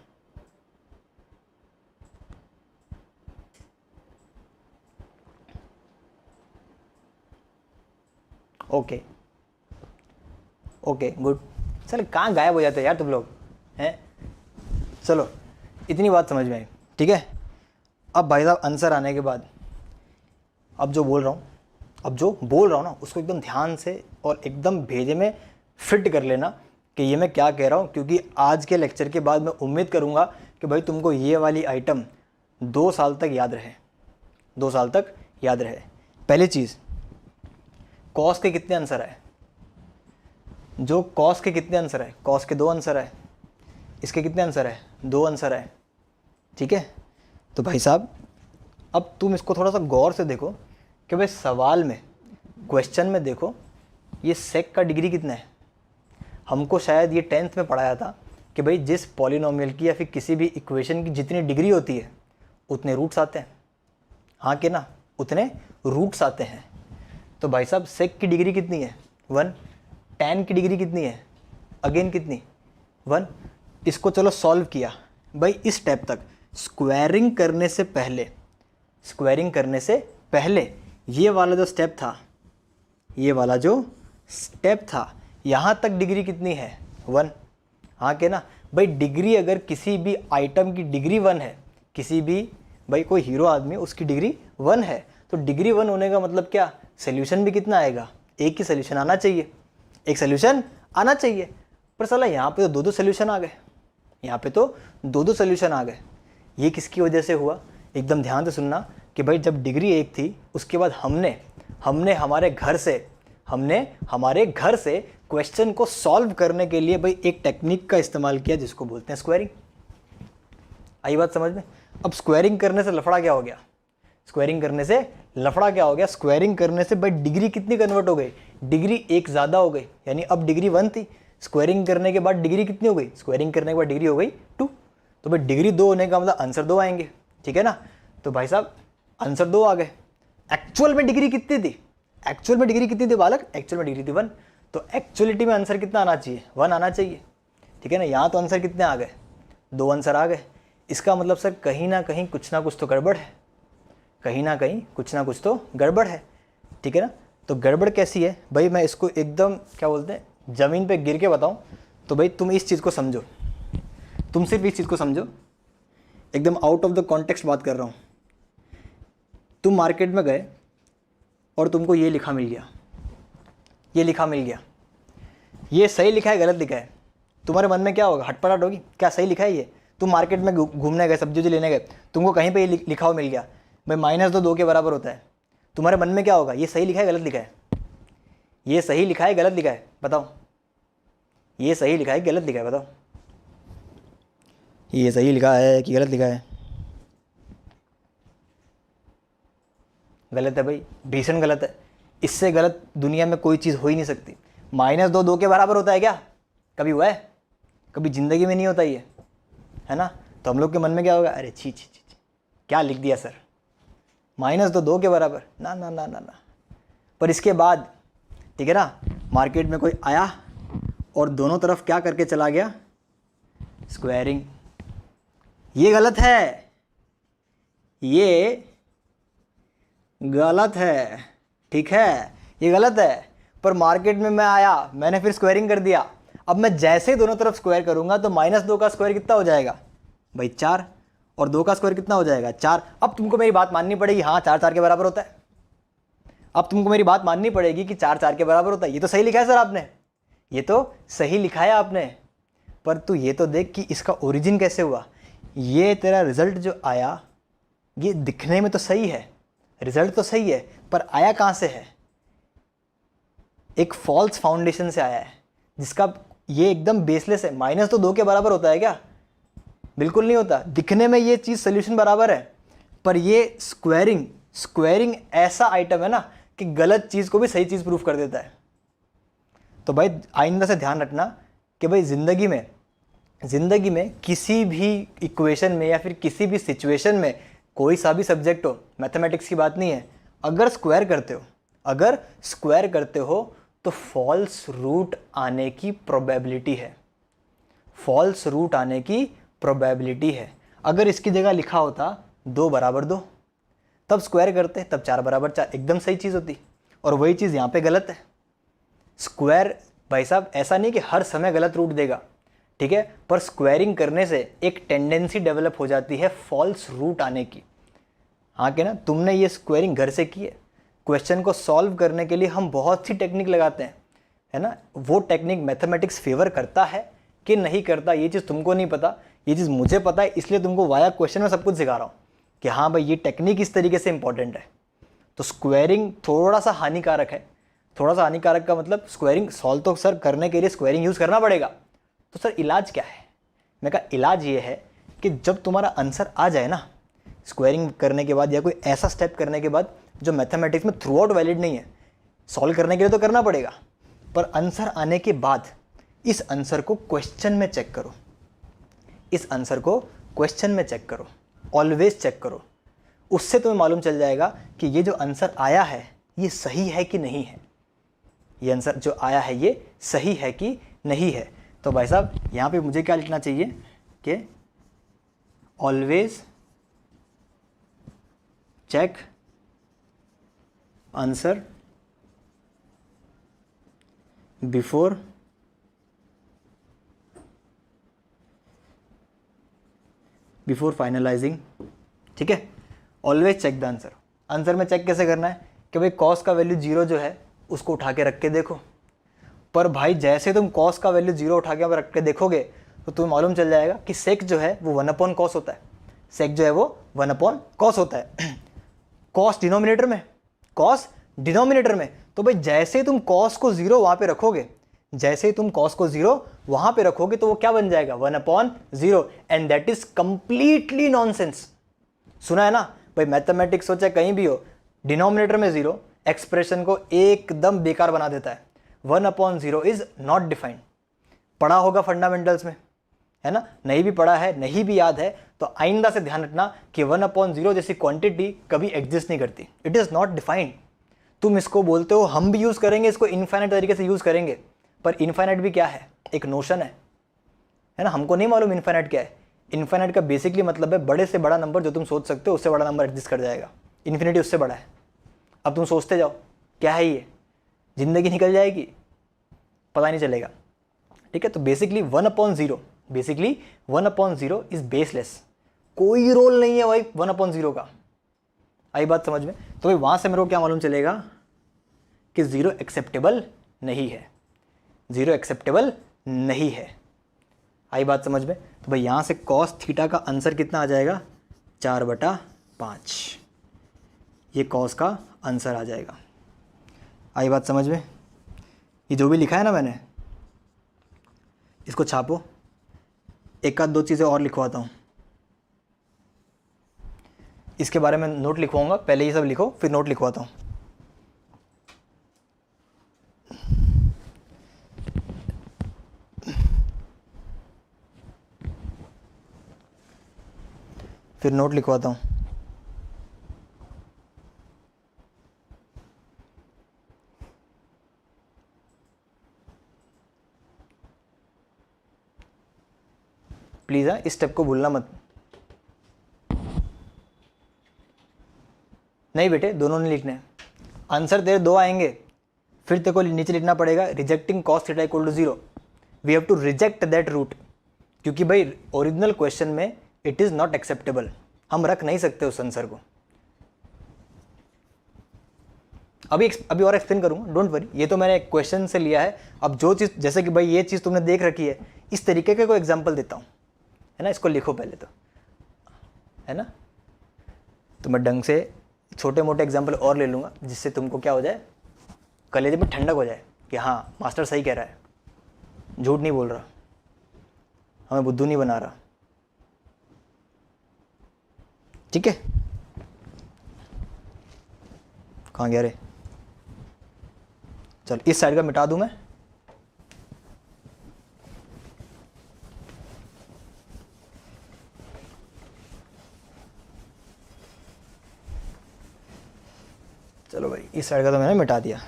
Okay okay good. चल कहाँ गायब हो जाते हैं यार तुम लोग हैं। चलो इतनी बात समझ में आई, ठीक है। अब भाई साहब आंसर आने के बाद अब जो बोल रहा हूँ ना उसको एकदम ध्यान से और एकदम भेजे में फिट कर लेना कि ये मैं क्या कह रहा हूँ, क्योंकि आज के लेक्चर के बाद मैं उम्मीद करूँगा कि भाई तुमको ये वाली आइटम 2 साल तक याद रहे, 2 साल तक याद रहे। पहली चीज़, कॉस के कितने आंसर है? जो कॉस के कितने आंसर है? कॉस के 2 आंसर है। इसके कितने आंसर है? 2 आंसर है, ठीक है। तो भाई साहब अब तुम इसको थोड़ा सा गौर से देखो कि भाई सवाल में, क्वेश्चन में देखो ये सेक का डिग्री कितना है। हमको शायद ये 10th में पढ़ाया था कि भाई जिस पॉलिनोमियल की या फिर किसी भी इक्वेशन की जितनी डिग्री होती है उतने रूट्स आते हैं, हाँ कि ना, उतने रूट्स आते हैं। तो भाई साहब सेक की डिग्री कितनी है? 1। tan की डिग्री कितनी है? अगेन कितनी? 1। इसको चलो सॉल्व किया भाई इस स्टेप तक। स्क्वायरिंग करने से पहले ये वाला जो स्टेप था, यहाँ तक डिग्री कितनी है? 1, हाँ के ना। भाई डिग्री अगर किसी भी आइटम की डिग्री 1 है, किसी भी भाई कोई हीरो आदमी उसकी डिग्री 1 है, तो डिग्री 1 होने का मतलब क्या? सोल्यूशन भी कितना आएगा? एक ही सोल्यूशन आना चाहिए, एक सोल्यूशन आना चाहिए। पर साला यहाँ पे तो 2-2 सोल्यूशन आ गए, यहाँ पे तो 2-2 सोल्यूशन आ गए। ये किसकी वजह से हुआ? एकदम ध्यान से सुनना कि भाई जब डिग्री 1 थी उसके बाद हमने हमारे घर से क्वेश्चन को सॉल्व करने के लिए भाई एक टेक्निक का इस्तेमाल किया जिसको बोलते हैं स्क्वायरिंग। आई बात समझ में? अब स्क्वायरिंग करने से लफड़ा क्या हो गया? स्क्वायरिंग करने से भाई डिग्री कितनी कन्वर्ट हो गई? डिग्री 1 ज़्यादा हो गई, यानी अब डिग्री 1 थी, स्क्वायरिंग करने के बाद डिग्री कितनी हो गई? स्क्वायरिंग करने के बाद डिग्री हो गई 2। तो भाई डिग्री 2 होने का मतलब आंसर 2 आएंगे, ठीक है ना। तो भाई साहब आंसर 2 आ गए। एक्चुअल में डिग्री कितनी थी बालक? एक्चुअल में डिग्री थी 1। तो एक्चुअलिटी में आंसर कितना आना चाहिए? 1 आना चाहिए, ठीक है ना। यहाँ तो आंसर कितने आ गए? 2 आंसर आ गए। इसका मतलब सर कहीं ना कहीं कुछ ना कुछ तो गड़बड़ है, ठीक है ना। तो गड़बड़ कैसी है भाई? मैं इसको एकदम क्या बोलते हैं ज़मीन पे गिर के बताऊं तो भाई तुम इस चीज़ को समझो, तुम सिर्फ इस चीज़ को समझो, एकदम आउट ऑफ द कॉन्टेक्स्ट बात कर रहा हूँ। तुम मार्केट में गए और तुमको ये लिखा मिल गया, ये सही लिखा है गलत लिखा है, तुम्हारे मन में क्या होगा? हटपटाहट होगी, क्या सही लिखा है ये? तुम मार्केट में घूमने गए, सब्जी लेने गए, तुमको कहीं पे ये लिखा हुआ मिल गया भाई -2 के बराबर होता है, तुम्हारे मन में क्या होगा? ये सही लिखा है गलत लिखा है? ये सही लिखा है गलत लिखा है? बताओ। ये सही लिखा है गलत लिखा है? बताओ। ये सही लिखा है कि गलत लिखा है? गलत है भाई, भीषण गलत है। इससे गलत दुनिया में कोई चीज़ हो ही नहीं सकती। -2 के बराबर होता है क्या? कभी हुआ है? कभी ज़िंदगी में नहीं होता ये, है ना। तो हम लोग के मन में क्या होगा? अरे छी, क्या लिख दिया सर, -2 के बराबर? ना। पर इसके बाद, ठीक है ना, मार्केट में कोई आया और दोनों तरफ क्या करके चला गया? स्क्वायरिंग। ये गलत है, ठीक है, ये गलत है। पर मार्केट में मैं आया, मैंने फिर स्क्वायरिंग कर दिया। अब मैं जैसे ही दोनों तरफ स्क्वायर करूंगा तो -2 का स्क्वायर कितना हो जाएगा भाई? 4। और 2 का स्क्वायर कितना हो जाएगा? 4। अब तुमको मेरी बात माननी पड़ेगी, हाँ 4 के बराबर होता है। अब तुमको मेरी बात माननी पड़ेगी कि 4 के बराबर होता है। ये तो सही लिखा है सर आपने, ये तो सही लिखा है आपने, पर तू ये तो देख कि इसका ओरिजिन कैसे हुआ। ये तेरा रिजल्ट जो आया ये दिखने में तो सही है, रिजल्ट तो सही है, पर आया कहाँ से है? एक फॉल्स फाउंडेशन से आया है, जिसका ये एकदम बेसलेस है। -2 के बराबर होता है क्या? बिल्कुल नहीं होता। दिखने में ये चीज़ सोल्यूशन बराबर है, पर ये स्क्वायरिंग ऐसा आइटम है ना कि गलत चीज़ को भी सही चीज़ प्रूफ कर देता है। तो भाई आइंदा से ध्यान रखना कि भाई ज़िंदगी में किसी भी इक्वेशन में या फिर किसी भी सिचुएशन में, कोई सा भी सब्जेक्ट हो, मैथमेटिक्स की बात नहीं है, अगर स्क्वायर करते हो तो फॉल्स रूट आने की प्रोबेबिलिटी है। अगर इसकी जगह लिखा होता 2 बराबर 2, तब स्क्वायर करते, तब 4 बराबर 4, एकदम सही चीज़ होती। और वही चीज़ यहाँ पे गलत है, स्क्वायर भाई साहब ऐसा नहीं कि हर समय गलत रूट देगा, ठीक है, पर स्क्वायरिंग करने से एक टेंडेंसी डेवलप हो जाती है फॉल्स रूट आने की। हाँ कि ना, तुमने ये स्क्वायरिंग घर से की है। क्वेश्चन को सॉल्व करने के लिए हम बहुत सी टेक्निक लगाते हैं, है ना। वो टेक्निक मैथमेटिक्स फेवर करता है कि नहीं करता, ये चीज़ तुमको नहीं पता, ये चीज़ मुझे पता है, इसलिए तुमको वाया क्वेश्चन में सब कुछ सिखा रहा हूँ कि हाँ भाई ये टेक्निक इस तरीके से इंपॉर्टेंट है। तो स्क्वायरिंग थोड़ा सा हानिकारक है। थोड़ा सा हानिकारक का मतलब स्क्वायरिंग सॉल्व तो सर करने के लिए स्क्वायरिंग यूज़ करना पड़ेगा। तो सर इलाज क्या है? मैं कहा इलाज ये है कि जब तुम्हारा आंसर आ जाए ना स्क्वायरिंग करने के बाद या कोई ऐसा स्टेप करने के बाद जो मैथमेटिक्स में थ्रू आउट वैलिड नहीं है, सॉल्व करने के लिए तो करना पड़ेगा, पर आंसर आने के बाद इस आंसर को क्वेश्चन में चेक करो, इस आंसर को क्वेश्चन में चेक करो, ऑलवेज चेक करो। उससे तुम्हें मालूम चल जाएगा कि ये जो आंसर आया है ये सही है कि नहीं है, ये आंसर जो आया है ये सही है कि नहीं है। तो भाई साहब यहाँ पे मुझे क्या लिखना चाहिए कि always check answer before finalizing, ठीक है। Always check the answer. Answer में चेक कैसे करना है कि भाई कॉस का वैल्यू 0 जो है उसको उठा के रख के देखो। पर भाई जैसे तुम कॉस का वैल्यू 0 उठा के रख के देखोगे तो तुम्हें मालूम चल जाएगा कि सेक जो है वो 1/cos होता है। सेक जो है वो 1/cos होता है। कॉस डिनोमिनेटर में, कॉस डिनोमिनेटर में। तो भाई जैसे ही तुम कॉस को 0 वहाँ पे रखोगे, जैसे ही तुम कॉस को 0 वहाँ पे रखोगे तो वो क्या बन जाएगा 1/0, and that is completely nonsense. सुना है ना भाई, मैथमेटिक्स हो चाहे कहीं भी हो, डिनोमिनेटर में 0 एक्सप्रेशन को एकदम बेकार बना देता है। 1/0 इज नॉट डिफाइंड। पढ़ा होगा फंडामेंटल्स में, है ना, नहीं भी पढ़ा है, नहीं भी याद है तो आइंदा से ध्यान रखना कि 1/0 जैसी क्वांटिटी कभी एग्जिस्ट नहीं करती। It is not defined. तुम इसको बोलते हो, हम भी यूज़ करेंगे इसको, इनफाइनाइट तरीके से यूज़ करेंगे, पर इनफाइनाइट भी क्या है, एक नोशन है ना। हमको नहीं मालूम इनफाइनाइट क्या है। इनफाइनाइट का बेसिकली मतलब है बड़े से बड़ा नंबर जो तुम सोच सकते हो उससे बड़ा नंबर एग्जिस्ट कर जाएगा। इन्फिनिटी उससे बड़ा है। अब तुम सोचते जाओ क्या है ये, ज़िंदगी निकल जाएगी, पता नहीं चलेगा, ठीक है। तो बेसिकली 1/0 इज बेसलेस। कोई रोल नहीं है भाई 1/0 का। आई बात समझ में? तो भाई वहाँ से मेरे को क्या मालूम चलेगा कि 0 एक्सेप्टेबल नहीं है, 0 एक्सेप्टेबल नहीं है। आई बात समझ में? तो भाई यहाँ से कॉस थीटा का आंसर कितना आ जाएगा 4/5। ये कॉस का आंसर आ जाएगा। आई बात समझ में? ये जो भी लिखा है ना मैंने, इसको छापो। एक आध 2 चीज़ें और लिखवाता हूँ, इसके बारे में नोट लिखवाऊंगा। पहले ये सब लिखो फिर नोट लिखवाता हूँ। फिर नोट लिखवाता हूँ। प्लीज़ इस स्टेप को भूलना मत। नहीं बेटे, दोनों नहीं लिखने। आंसर तेरे 2 आएंगे, फिर तेरे को नीचे लिखना पड़ेगा rejecting cos theta equal to 0। We have to reject that root, क्योंकि भाई ओरिजिनल क्वेश्चन में इट इज़ नॉट एक्सेप्टेबल। हम रख नहीं सकते उस आंसर को। अभी और एक्सप्लेन करूँगा, डोंट वरी। ये तो मैंने क्वेश्चन से लिया है। अब जो चीज़, जैसे कि भाई ये चीज़ तुमने देख रखी है, इस तरीके का कोई एग्जाम्पल देता हूँ, है ना। इसको लिखो पहले तो, है ना। तो मैं ढंग से छोटे मोटे एग्जाम्पल और ले लूँगा जिससे तुमको क्या हो जाए, कलेजे में ठंडक हो जाए कि हाँ मास्टर सही कह रहा है, झूठ नहीं बोल रहा, हमें बुद्धू नहीं बना रहा, ठीक है। कहाँ गया रे? चल इस साइड का मिटा दूँ मैं। चलो भाई इस साइड का तो मैंने मिटा दिया।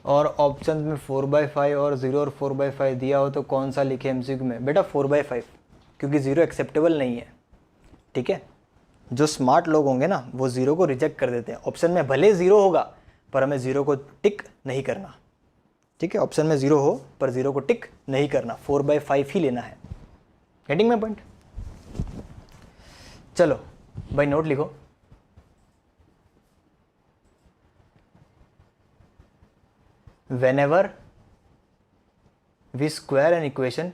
और ऑप्शन में 4/5 और 0 और 4/5 दिया हो तो कौन सा लिखे एमसीक्यू में? बेटा 4/5, क्योंकि 0 एक्सेप्टेबल नहीं है, ठीक है। जो स्मार्ट लोग होंगे ना वो ज़ीरो को रिजेक्ट कर देते हैं। ऑप्शन में भले ज़ीरो होगा पर हमें ज़ीरो को टिक नहीं करना, ठीक है। ऑप्शन में ज़ीरो हो पर ज़ीरो को टिक नहीं करना, 4/5 ही लेना है। Getting my point? चलो भाई नोट लिखो। whenever we square an equation,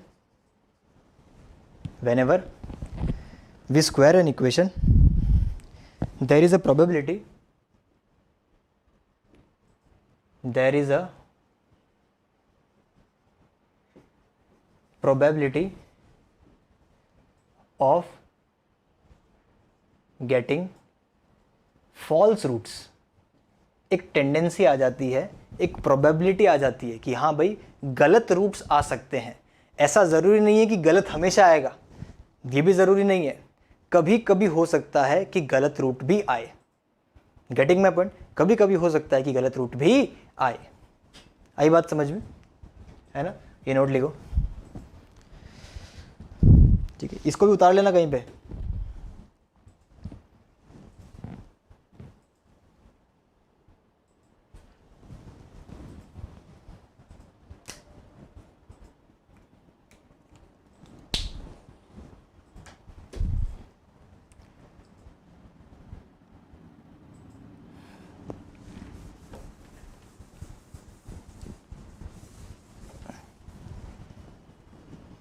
whenever we square an equation, there is a probability, there is a probability of getting false roots। एक टेंडेंसी आ जाती है, एक प्रोबेबिलिटी आ जाती है कि हाँ भाई गलत रूट्स आ सकते हैं। ऐसा ज़रूरी नहीं है कि गलत हमेशा आएगा, ये भी ज़रूरी नहीं है, कभी कभी हो सकता है कि गलत रूट भी आए। Getting my point? कभी कभी हो सकता है कि गलत रूट भी आए। आई बात समझ में? है ना? ये नोट लिखो, ठीक है। इसको भी उतार लेना कहीं पे।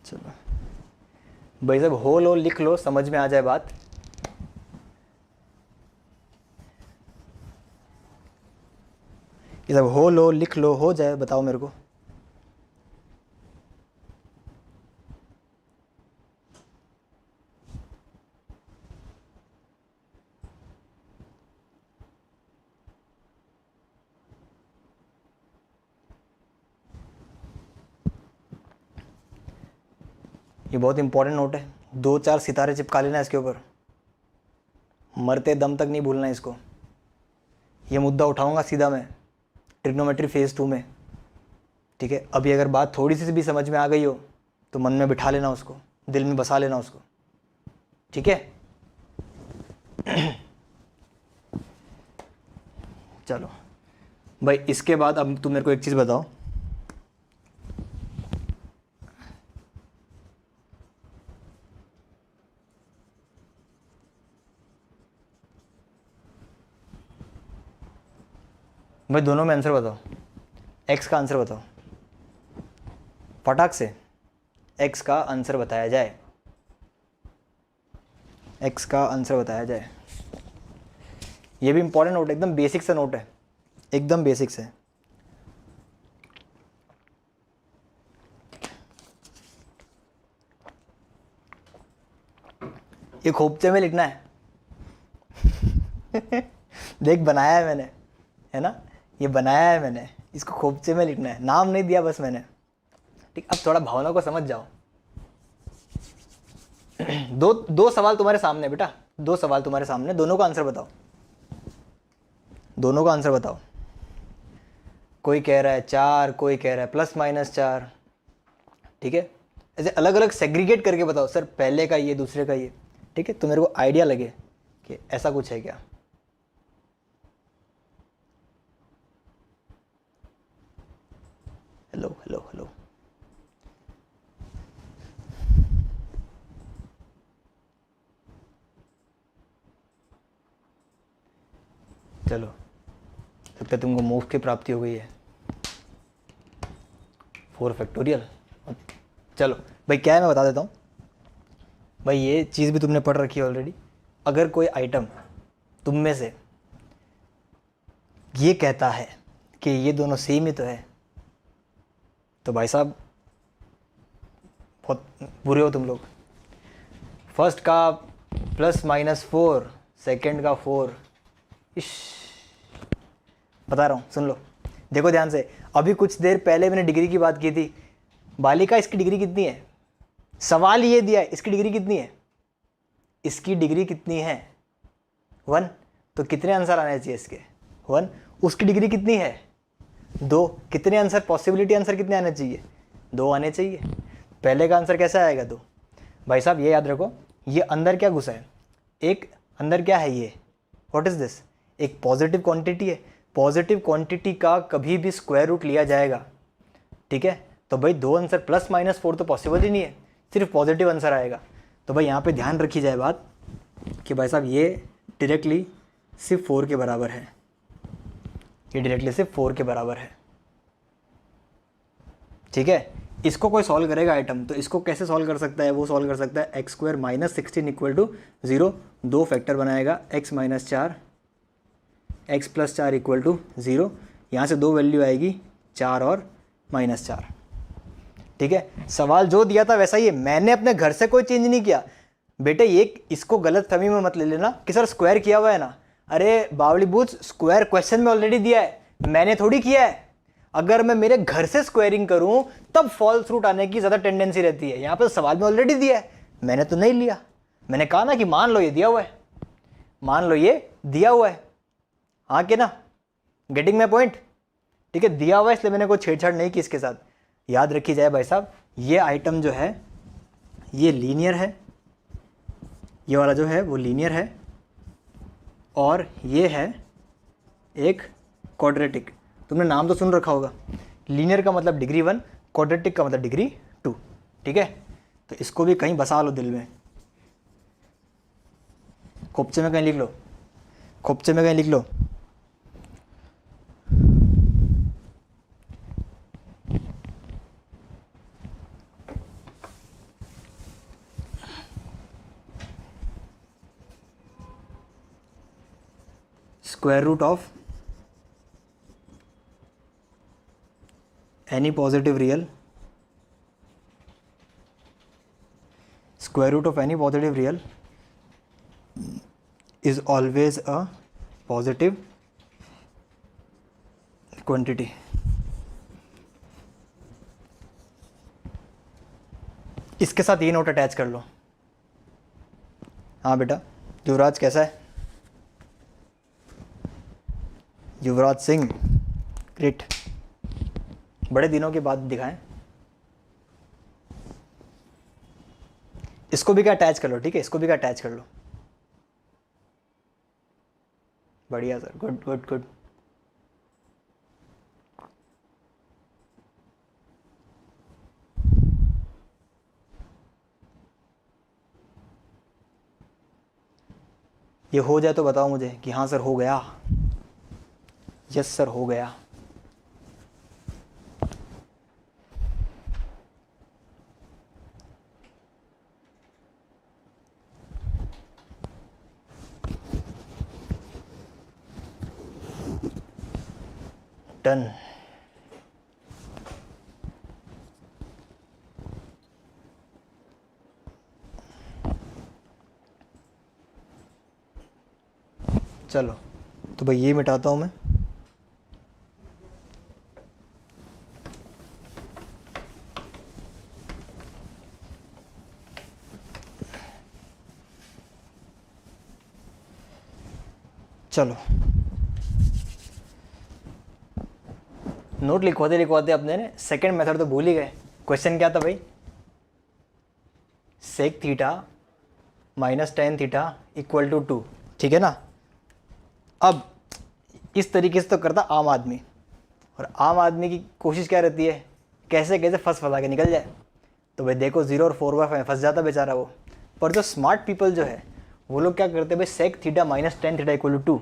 चलो भाई साहब हो लो, लिख लो, समझ में आ जाए बात। ये सब हो लो, लिख लो, हो जाए, बताओ मेरे को। ये बहुत इंपॉर्टेंट नोट है, 2-4 सितारे चिपका लेना इसके ऊपर, मरते दम तक नहीं भूलना इसको। ये मुद्दा उठाऊंगा सीधा मैं ट्रिग्नोमेट्री फेज़ 2 में, ठीक है। अभी अगर बात थोड़ी सी भी समझ में आ गई हो तो मन में बिठा लेना उसको, दिल में बसा लेना उसको, ठीक है। चलो भाई, इसके बाद अब तुम मेरे को एक चीज़ बताओ, भाई दोनों में आंसर बताओ। एक्स का आंसर बताओ, फटाक से एक्स का आंसर बताया जाए, एक्स का आंसर बताया जाए। ये भी इंपॉर्टेंट नोट है, एकदम बेसिक सा नोट है, एकदम बेसिक से। ये खोपचे में लिखना है। देख बनाया है मैंने, है ना, ये बनाया है मैंने, इसको खोपचे में लिखना है, नाम नहीं दिया बस मैंने, ठीक। अब थोड़ा भावना को समझ जाओ। दो सवाल तुम्हारे सामने बेटा, 2 सवाल तुम्हारे सामने, दोनों का आंसर बताओ, दोनों का आंसर बताओ। कोई कह रहा है 4, कोई कह रहा है ±4, ठीक है। ऐसे अलग अलग सेग्रीगेट करके बताओ, सर पहले का ये, दूसरे का ये, ठीक है, तो मेरे को आइडिया लगे कि ऐसा कुछ है क्या। हेलो हेलो हेलो, चलो तब तक तुमको मोक्ष की प्राप्ति हो गई है, 4 फैक्टोरियल। चलो भाई क्या है मैं बता देता हूँ भाई, ये चीज़ भी तुमने पढ़ रखी है ऑलरेडी। अगर कोई आइटम तुम में से ये कहता है कि ये दोनों सेम ही तो है, तो भाई साहब बहुत बुरे हो तुम लोग। फर्स्ट का +-4, सेकंड का 4, इश बता रहा हूँ, सुन लो, देखो ध्यान से। अभी कुछ देर पहले मैंने डिग्री की बात की थी, बालिका इसकी डिग्री कितनी है, सवाल ये दिया है इसकी डिग्री कितनी है, इसकी डिग्री कितनी है 1, तो कितने आंसर आने चाहिए इसके 1। उसकी डिग्री कितनी है 2, कितने आंसर, पॉसिबिलिटी आंसर कितने आने चाहिए 2 आने चाहिए। पहले का आंसर कैसा आएगा 2। भाई साहब ये याद रखो, ये अंदर क्या घुसा है, एक अंदर क्या है ये, व्हाट इज़ दिस, एक पॉजिटिव क्वांटिटी है। पॉजिटिव क्वांटिटी का कभी भी स्क्वायर रूट लिया जाएगा, ठीक है। तो भाई दो आंसर प्लस माइनस 4 तो पॉसिबल ही नहीं है, सिर्फ पॉजिटिव आंसर आएगा। तो भाई यहाँ पे ध्यान रखी जाए बात कि भाई साहब ये डायरेक्टली सिर्फ 4 के बराबर है, ये डायरेक्टली सिर्फ 4 के बराबर है, ठीक है। इसको कोई सॉल्व करेगा आइटम, तो इसको कैसे सॉल्व कर सकता है, वो सॉल्व कर सकता है x square minus 16 equal to 0, दो फैक्टर बनाएगा x minus 4 x plus 4 equal to 0, यहाँ से दो वैल्यू आएगी 4 और -4, ठीक है। सवाल जो दिया था वैसा ही है, मैंने अपने घर से कोई चेंज नहीं किया बेटे। ये इसको गलत फहमी में मत ले लेना कि सर स्क्वायर किया हुआ है ना, अरे बावली बूथ स्क्वायर क्वेश्चन में ऑलरेडी दिया है, मैंने थोड़ी किया है। अगर मैं मेरे घर से स्क्वायरिंग करूं तब फॉल्स रूट आने की ज़्यादा टेंडेंसी रहती है, यहाँ पर सवाल में ऑलरेडी दिया है, मैंने तो नहीं लिया। मैंने कहा ना कि मान लो ये दिया हुआ है, मान लो ये दिया हुआ है, हाँ कि ना, गेटिंग माई पॉइंट, ठीक है। दिया हुआ है इसलिए मैंने कोई छेड़छाड़ नहीं की इसके साथ। याद रखी जाए भाई साहब, ये आइटम जो है ये लीनियर है, ये वाला जो है वो लीनियर है, और ये है एक क्वाड्रेटिक। तुमने नाम तो सुन रखा होगा, लीनियर का मतलब डिग्री 1, क्वाड्रेटिक का मतलब डिग्री 2, ठीक है। तो इसको भी कहीं बसा लो दिल में, खोपचे में कहीं लिख लो, खोपचे में कहीं लिख लो। Square root of any positive real, square root of any positive real is always a positive quantity। इसके साथ ये नोट अटैच कर लो। हाँ बेटा, युवराज कैसा है, युवराज सिंह, ग्रेट, बड़े दिनों के बाद दिखाएं। इसको भी क्या अटैच कर लो, ठीक है, इसको भी क्या अटैच कर लो। बढ़िया सर, गुड गुड गुड। ये हो जाए तो बताओ मुझे कि हाँ सर हो गया, यस सर हो गया। डन। चलो तो भाई ये मिटाता हूं मैं। चलो नोट लिखवाते लिखवाते अपने ने सेकंड मेथड तो भूल ही गए। क्वेश्चन क्या था भाई, sec theta minus tan theta equal to 2, ठीक है ना। अब इस तरीके से तो करता आम आदमी, और आम आदमी की कोशिश क्या रहती है, कैसे कैसे फंसा के निकल जाए। तो भाई देखो 0 और 4/5 में फंस जाता बेचारा वो। पर जो स्मार्ट पीपल जो है वो लोग क्या करते हैं भाई, sec theta minus tan theta equal to 2।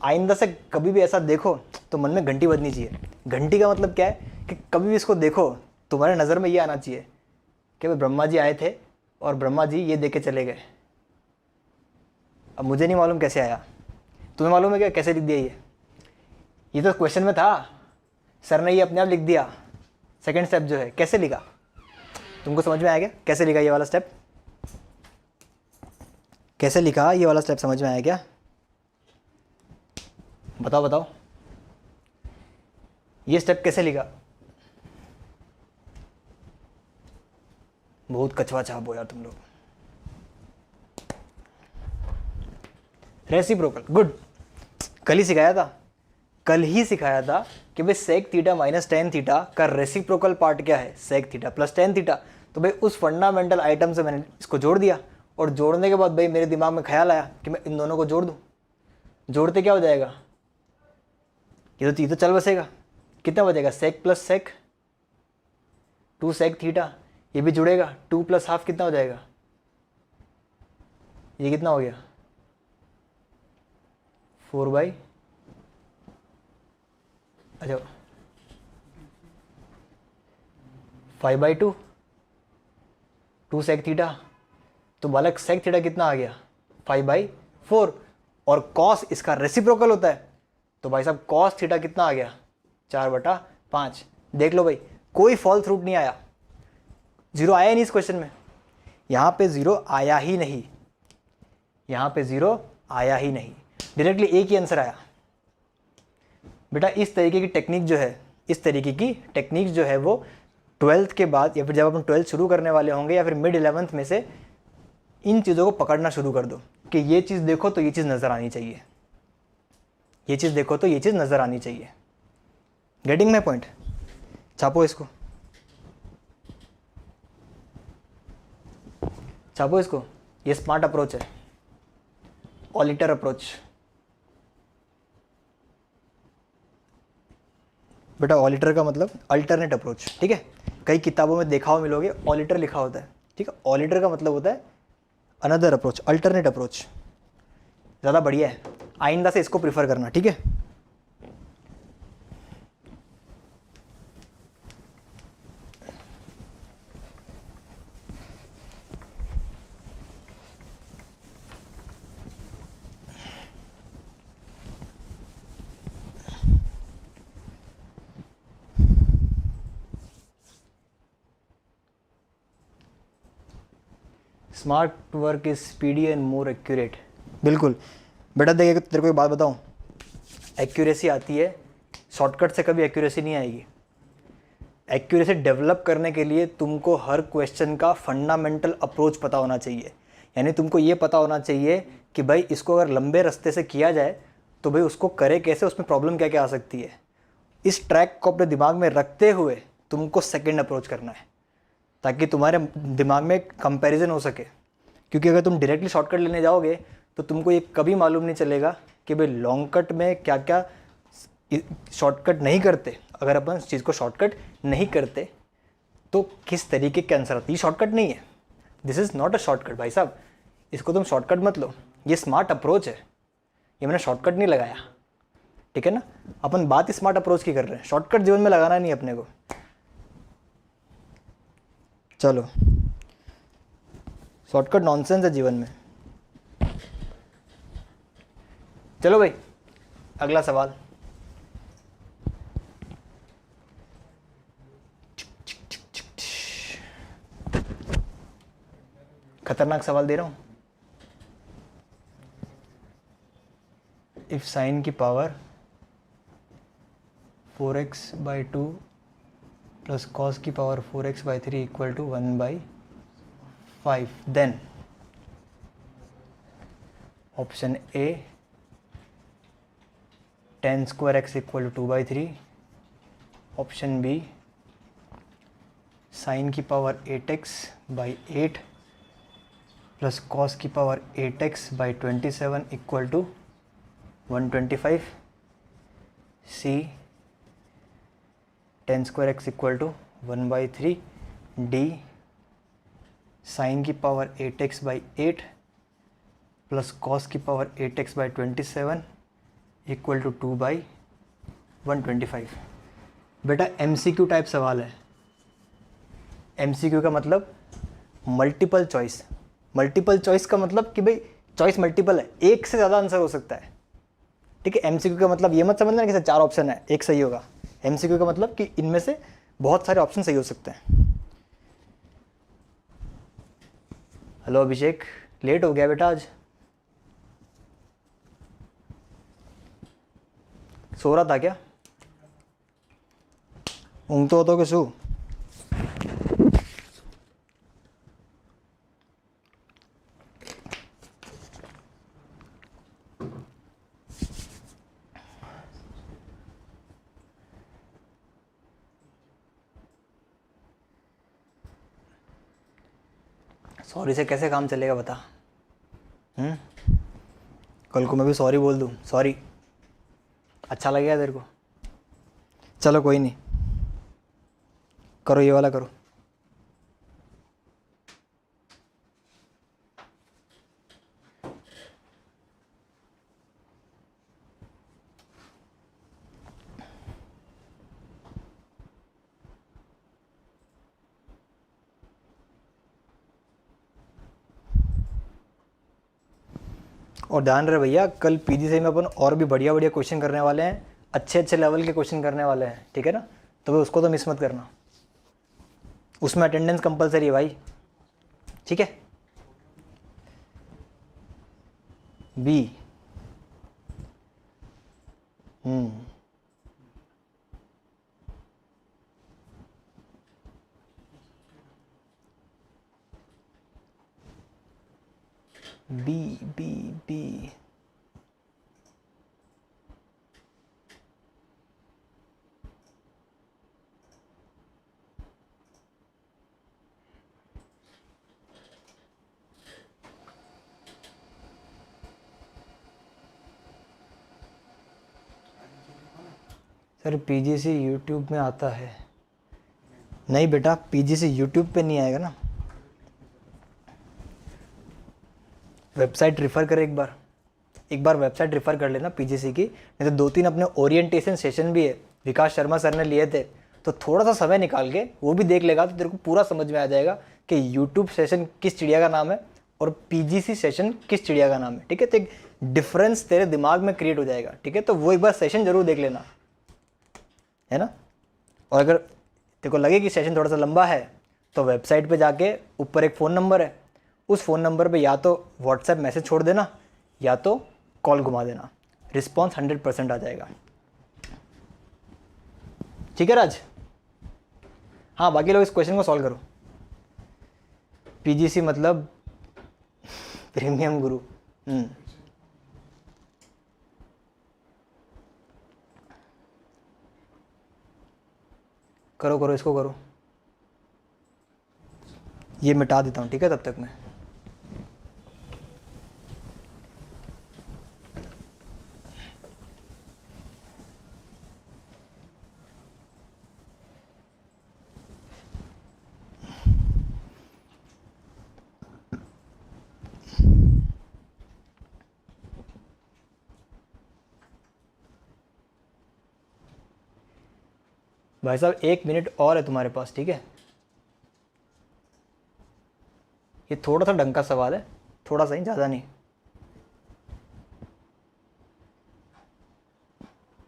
आइंदा से कभी भी ऐसा देखो तो मन में घंटी बजनी चाहिए। घंटी का मतलब क्या है कि कभी भी इसको देखो तुम्हारे नज़र में ये आना चाहिए कि भाई ब्रह्मा जी आए थे और ब्रह्मा जी ये देके चले गए। अब मुझे नहीं मालूम कैसे आया, तुम्हें मालूम है क्या कैसे लिख दिया ये तो क्वेश्चन में था, सर ने ये अपने आप लिख दिया। सेकंड स्टेप जो है कैसे लिखा, तुमको समझ में आया क्या कैसे लिखा ये वाला स्टेप, कैसे लिखा ये वाला स्टेप समझ में आया क्या, बताओ बताओ ये स्टेप कैसे लिखा। बहुत कछवा छाप हो यार तुम लोग। रेसिप्रोकल, गुड, कल ही सिखाया था, कल ही सिखाया था कि भाई sec theta minus tan theta का रेसिप्रोकल पार्ट क्या है, sec theta plus tan theta. तो भाई उस फंडामेंटल आइटम से मैंने इसको जोड़ दिया और जोड़ने के बाद भाई मेरे दिमाग में ख्याल आया कि मैं इन दोनों को जोड़ दूँ। जोड़ते क्या हो जाएगा, ये तो चल बसेगा। कितना बचेगा, सेक प्लस सेक 2 सेक थीटा, ये भी जुड़ेगा 2 + ½ कितना हो जाएगा, ये कितना हो गया 4/, अच्छा 5/2 2 सेक थीटा, तो बालक सेक थीटा कितना आ गया 5/4, और कॉस इसका रेसिप्रोकल होता है, तो भाई साहब कॉस थीटा कितना आ गया 4/5। देख लो भाई कोई फॉल्स रूट नहीं आया, जीरो आया ही नहीं इस क्वेश्चन में, यहाँ पे जीरो आया ही नहीं, यहाँ पे जीरो आया ही नहीं, डायरेक्टली एक ही आंसर आया। बेटा इस तरीके की टेक्निक जो है, इस तरीके की टेक्निक जो है वो 12th के बाद या फिर जब अपन 12th शुरू करने वाले होंगे या फिर मिड 11th में से इन चीज़ों को पकड़ना शुरू कर दो कि ये चीज़ देखो तो ये चीज़ नज़र आनी चाहिए, ये चीज़ देखो तो ये चीज़ नज़र आनी चाहिए। Getting my point? छापो इसको, छापो इसको, ये स्मार्ट अप्रोच है, ऑलिटर अप्रोच। बेटा ऑलिटर का मतलब अल्टरनेट अप्रोच, ठीक है, कई किताबों में देखा हो मिलोगे ऑलिटर लिखा होता है, ठीक है, ऑलिटर का मतलब होता है अनदर अप्रोच, अल्टरनेट अप्रोच, ज़्यादा बढ़िया है, आइंदा से इसको प्रीफर करना, ठीक है। Smart work is speedy and more accurate. बिल्कुल बेटा, देखिए तेरे को एक बात बताऊं, एक्यूरेसी आती है, शॉर्टकट से कभी एक्यूरेसी नहीं आएगी। एक्यूरेसी डेवलप करने के लिए तुमको हर क्वेश्चन का फंडामेंटल अप्रोच पता होना चाहिए, यानी तुमको ये पता होना चाहिए कि भाई इसको अगर लंबे रास्ते से किया जाए तो भाई उसको करे कैसे, उसमें प्रॉब्लम क्या क्या आ सकती है। इस ट्रैक को अपने दिमाग में रखते हुए तुमको सेकेंड अप्रोच करना है, ताकि तुम्हारे दिमाग में कंपैरिजन हो सके, क्योंकि अगर तुम डायरेक्टली शॉर्टकट लेने जाओगे तो तुमको ये कभी मालूम नहीं चलेगा कि भाई लॉन्ग कट में क्या क्या शॉर्टकट नहीं करते, अगर अपन इस चीज़ को शॉर्टकट नहीं करते तो किस तरीके के आंसर आते। ये शॉर्टकट नहीं है, this is not a shortcut भाई साहब, इसको तुम शॉर्टकट मत लो, ये स्मार्ट अप्रोच है, ये मैंने शॉर्टकट नहीं लगाया, ठीक है ना। अपन बात स्मार्ट अप्रोच की कर रहे हैं, शॉर्टकट जीवन में लगाना नहीं अपने को। चलो शॉर्टकट नॉनसेंस है जीवन में। चलो भाई अगला सवाल, खतरनाक सवाल दे रहा हूं। इफ साइन की पावर 4x/2 प्लस कॉस की power 4x/3 equal to 1/5, then option A tan² x equal to 2/3, option B sine की पावर 8x/8 प्लस कॉस की power 8x/27 equal to 125, C tan² x equal to 1/3, D sine की power 8x/8 plus cos की power 8x/27 equal to 2/125। बेटा MCQ type सवाल है, MCQ का मतलब multiple choice, multiple choice का मतलब कि भाई चॉइस मल्टीपल है, एक से ज़्यादा आंसर हो सकता है, ठीक है। MCQ का मतलब ये मत समझना कि 4 ऑप्शन है एक सही होगा, MCQ का मतलब कि इनमें से बहुत सारे ऑप्शन सही हो सकते हैं। हेलो अभिषेक, लेट हो गया बेटा आज, सो रहा था क्या? ऊँग तो होता कि सू? सॉरी से कैसे काम चलेगा बता? कल को मैं भी सॉरी बोल दूँ, सॉरी, अच्छा लगेगा तेरे को? चलो कोई नहीं, करो ये वाला करो। और ध्यान रहे भैया, कल पीजीसी में अपन और भी बढ़िया बढ़िया क्वेश्चन करने वाले हैं, अच्छे अच्छे लेवल के क्वेश्चन करने वाले हैं, ठीक है ना? तो भाई उसको तो मिस मत करना, उसमें अटेंडेंस कंपलसरी है भाई, ठीक है? B B B B sir PGC YouTube में आता है? नहीं बेटा, पीजीसी यूट्यूब पे नहीं आएगा ना, वेबसाइट रिफ़र कर एक बार वेबसाइट रिफ़र कर लेना पीजीसी की। नहीं तो 2-3 अपने ओरिएंटेशन सेशन भी है, विकास शर्मा सर ने लिए थे, तो थोड़ा सा समय निकाल के वो भी देख लेगा तो तेरे को पूरा समझ में आ जाएगा कि यूट्यूब सेशन किस चिड़िया का नाम है और पीजीसी सेशन किस चिड़िया का नाम है, ठीक है? तो एक डिफरेंस तेरे दिमाग में क्रिएट हो जाएगा, ठीक है? तो वो एक बार सेशन जरूर देख लेना, है ना? और अगर तेरे को लगे कि सेशन थोड़ा सा लंबा है तो वेबसाइट पे जाके ऊपर एक फ़ोन नंबर है, उस फ़ोन नंबर पे या तो व्हाट्सएप मैसेज छोड़ देना या तो कॉल घुमा देना, रिस्पॉन्स 100% आ जाएगा, ठीक है राज? हाँ, बाकी लोग इस क्वेश्चन को सॉल्व करो। पीजीसी मतलब प्रीमियम गुरु। करो करो, इसको करो, ये मिटा देता हूँ, ठीक है? तब तक मैं भाई साहब 1 मिनट और है तुम्हारे पास, ठीक है? ये थोड़ा सा ढंग का सवाल है, थोड़ा सा ही, ज़्यादा नहीं,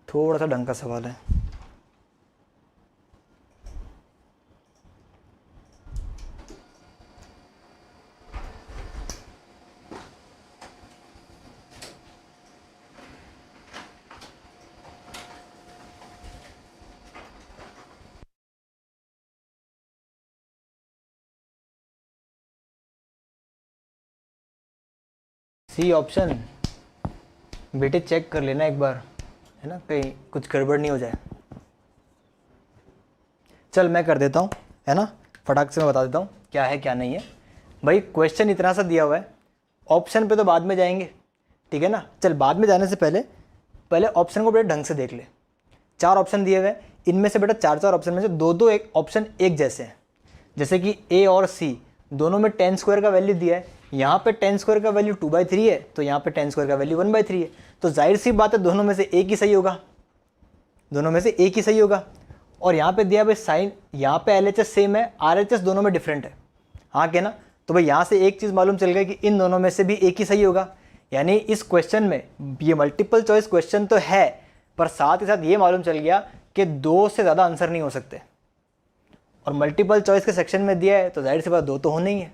थोड़ा सा ढंग का सवाल है। सी ऑप्शन बेटे चेक कर लेना एक बार, है ना, कहीं कुछ गड़बड़ नहीं हो जाए। चल मैं कर देता हूँ, है ना, फटाक से मैं बता देता हूँ क्या है क्या नहीं है। भाई क्वेश्चन इतना सा दिया हुआ है, ऑप्शन पे तो बाद में जाएंगे, ठीक है ना? चल बाद में जाने से पहले ऑप्शन को बड़े ढंग से देख ले। 4 ऑप्शन दिए हुए, इनमें से बेटा 4 ऑप्शन में से 2 एक ऑप्शन एक जैसे हैं, जैसे कि ए और सी दोनों में 10 स्क्वायर का वैल्यू दिया है, यहाँ पे 10 स्क्वायर का वैल्यू 2/3 है, तो यहाँ पे 10 स्क्वायर का वैल्यू 1/3 है, तो जाहिर सी बात है दोनों में से एक ही सही होगा, दोनों में से एक ही सही होगा। और यहाँ पे दिया भाई साइन, यहाँ पे LHS सेम है, RHS दोनों में डिफरेंट है, हाँ क्या ना? तो भाई यहाँ से एक चीज़ मालूम चल गई कि इन दोनों में से भी एक ही सही होगा, यानी इस क्वेश्चन में, ये मल्टीपल चॉइस क्वेश्चन तो है पर साथ ही साथ ये मालूम चल गया कि 2 से ज़्यादा आंसर नहीं हो सकते, और मल्टीपल चॉइस के सेक्शन में दिया है तो जाहिर सी बात 2 तो होना ही है,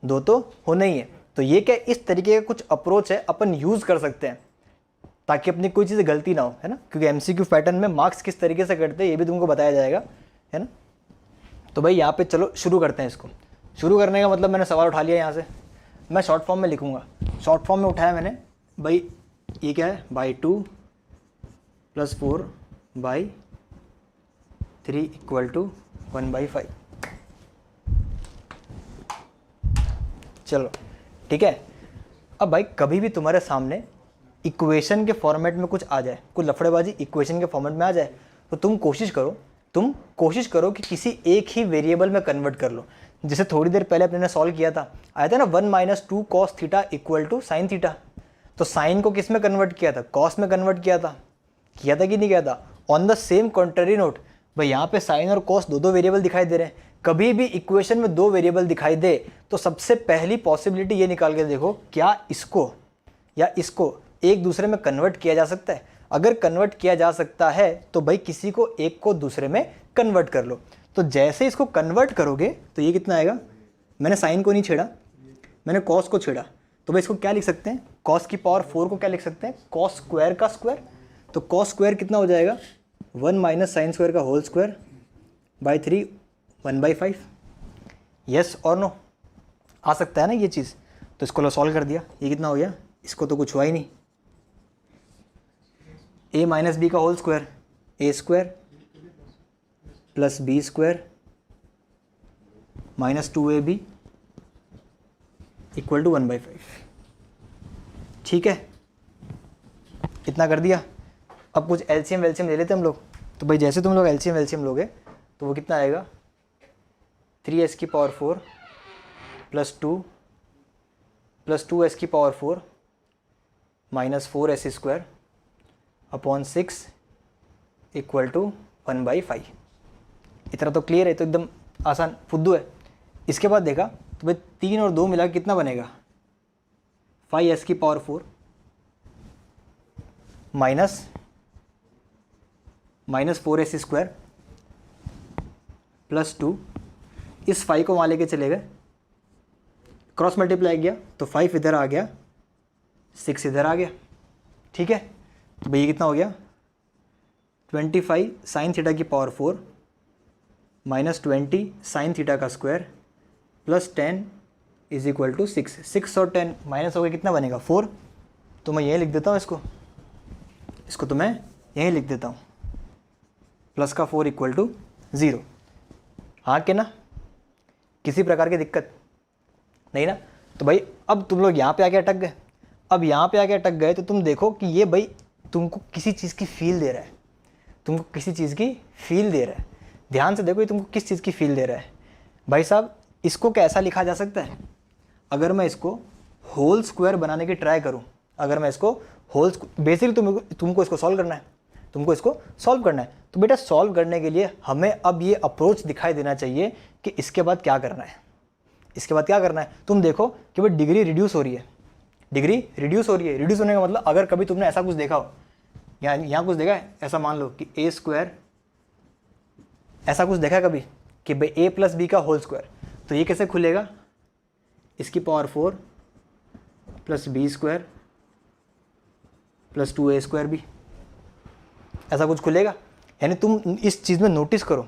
2 तो होना ही है। तो ये क्या, इस तरीके का कुछ अप्रोच है, अपन यूज़ कर सकते हैं ताकि अपनी कोई चीज़ गलती ना हो, है ना? क्योंकि MCQ पैटर्न में मार्क्स किस तरीके से करते हैं ये भी तुमको बताया जाएगा, है ना? तो भाई यहाँ पे चलो शुरू करते हैं इसको। शुरू करने का मतलब मैंने सवाल उठा लिया यहाँ से, मैं शॉर्ट फॉर्म में लिखूँगा। शॉर्ट फॉर्म में उठाया मैंने, भाई ये क्या है, /2 + 4/3 = 1/5। चलो ठीक है। अब भाई कभी भी तुम्हारे सामने इक्वेशन के फॉर्मेट में कुछ आ जाए, कुछ लफड़ेबाजी इक्वेशन के फॉर्मेट में आ जाए, तो तुम कोशिश करो कि किसी एक ही वेरिएबल में कन्वर्ट कर लो। जैसे थोड़ी देर पहले अपने सॉल्व किया था, आया था ना 1 - 2 cos theta equal to sine theta. तो साइन को किस में कन्वर्ट किया था? कॉस में कन्वर्ट किया था कि नहीं किया था? On the same contrary note, भाई यहाँ पे साइन और कॉस दो वेरिएबल दिखाई दे रहे हैं। कभी भी इक्वेशन में दो वेरिएबल दिखाई दे तो सबसे पहली पॉसिबिलिटी ये निकाल के देखो, क्या इसको या इसको एक दूसरे में कन्वर्ट किया जा सकता है। अगर कन्वर्ट किया जा सकता है तो भाई किसी को एक को दूसरे में कन्वर्ट कर लो। तो जैसे इसको कन्वर्ट करोगे तो ये कितना आएगा? मैंने साइन को नहीं छेड़ा, मैंने कॉस को छेड़ा, तो भाई इसको क्या लिख सकते हैं? कॉस की पावर 4 को क्या लिख सकते हैं? कॉस स्क्वायर का स्क्वायर। तो कॉस स्क्वायर कितना हो जाएगा? 1 - साइन स्क्वायर का होल स्क्वायर बाई 3 1/5। यस और नो? आ सकता है ना ये चीज़? तो इसको लो सॉल्व कर दिया, ये कितना हो गया? इसको तो कुछ हुआ ही नहीं। a - b का whole square, a square plus b square minus 2ab equal to 1/5। ठीक है, इतना कर दिया। अब कुछ एलसीएम वेलसीएम ले लेते हम लोग। तो भाई जैसे तुम लोग एलसीएम वेलसीएम लोगे तो वो कितना आएगा? 3s की पावर 4 प्लस 2s की power 4 minus 4s square upon 6 equal to 1/5। इतना तो क्लियर है, तो एकदम आसान फुद्दू है। इसके बाद देखा तो भाई 3 और 2 मिला कितना बनेगा? 5s की power 4 minus 4s square plus 2। इस 5 को वहाँ लेके चले गए, क्रॉस मल्टीप्लाई किया तो 5 इधर आ गया, 6 इधर आ गया। ठीक है, तो भाई ये कितना हो गया? 25 साइन थीटा की पावर 4 माइनस 20 साइन थीटा का square plus 10 is equal to 6। 6 और 10 माइनस हो गया, कितना बनेगा? 4। तो मैं यहीं लिख देता हूँ इसको तो मैं यहीं लिख देता हूँ, प्लस का 4 इक्वल टू 0। हाँ के ना? किसी प्रकार की दिक्कत नहीं ना? तो भाई अब तुम लोग यहाँ पे आके अटक गए। अब यहाँ पे आके अटक गए तो तुम देखो कि ये भाई तुमको किसी चीज़ की फील दे रहा है, तुमको किसी चीज़ की फील दे रहा है। ध्यान से देखो ये तुमको किस चीज़ की फील दे रहा है। भाई साहब इसको कैसा लिखा जा सकता है? अगर मैं इसको होल स्क्वायर बनाने की ट्राई करूँ, अगर मैं इसको बेसिकली तुमको इसको सॉल्व करना है, तुमको इसको सॉल्व करना है। तो बेटा सॉल्व करने के लिए हमें अब ये अप्रोच दिखाई देना चाहिए कि इसके बाद क्या करना है। इसके बाद क्या करना है? तुम देखो कि भाई डिग्री रिड्यूस हो रही है, डिग्री रिड्यूस हो रही है। रिड्यूस होने का मतलब अगर कभी तुमने ऐसा कुछ देखा हो, यहाँ कुछ देखा है, ऐसा मान लो कि a स्क्वायर, ऐसा कुछ देखा है कभी कि भाई a प्लस बी का होल स्क्वायर, तो ये कैसे खुलेगा? इसकी power 4 plus B square plus 2a square भी, ऐसा कुछ खुलेगा। यानी तुम इस चीज़ में नोटिस करो,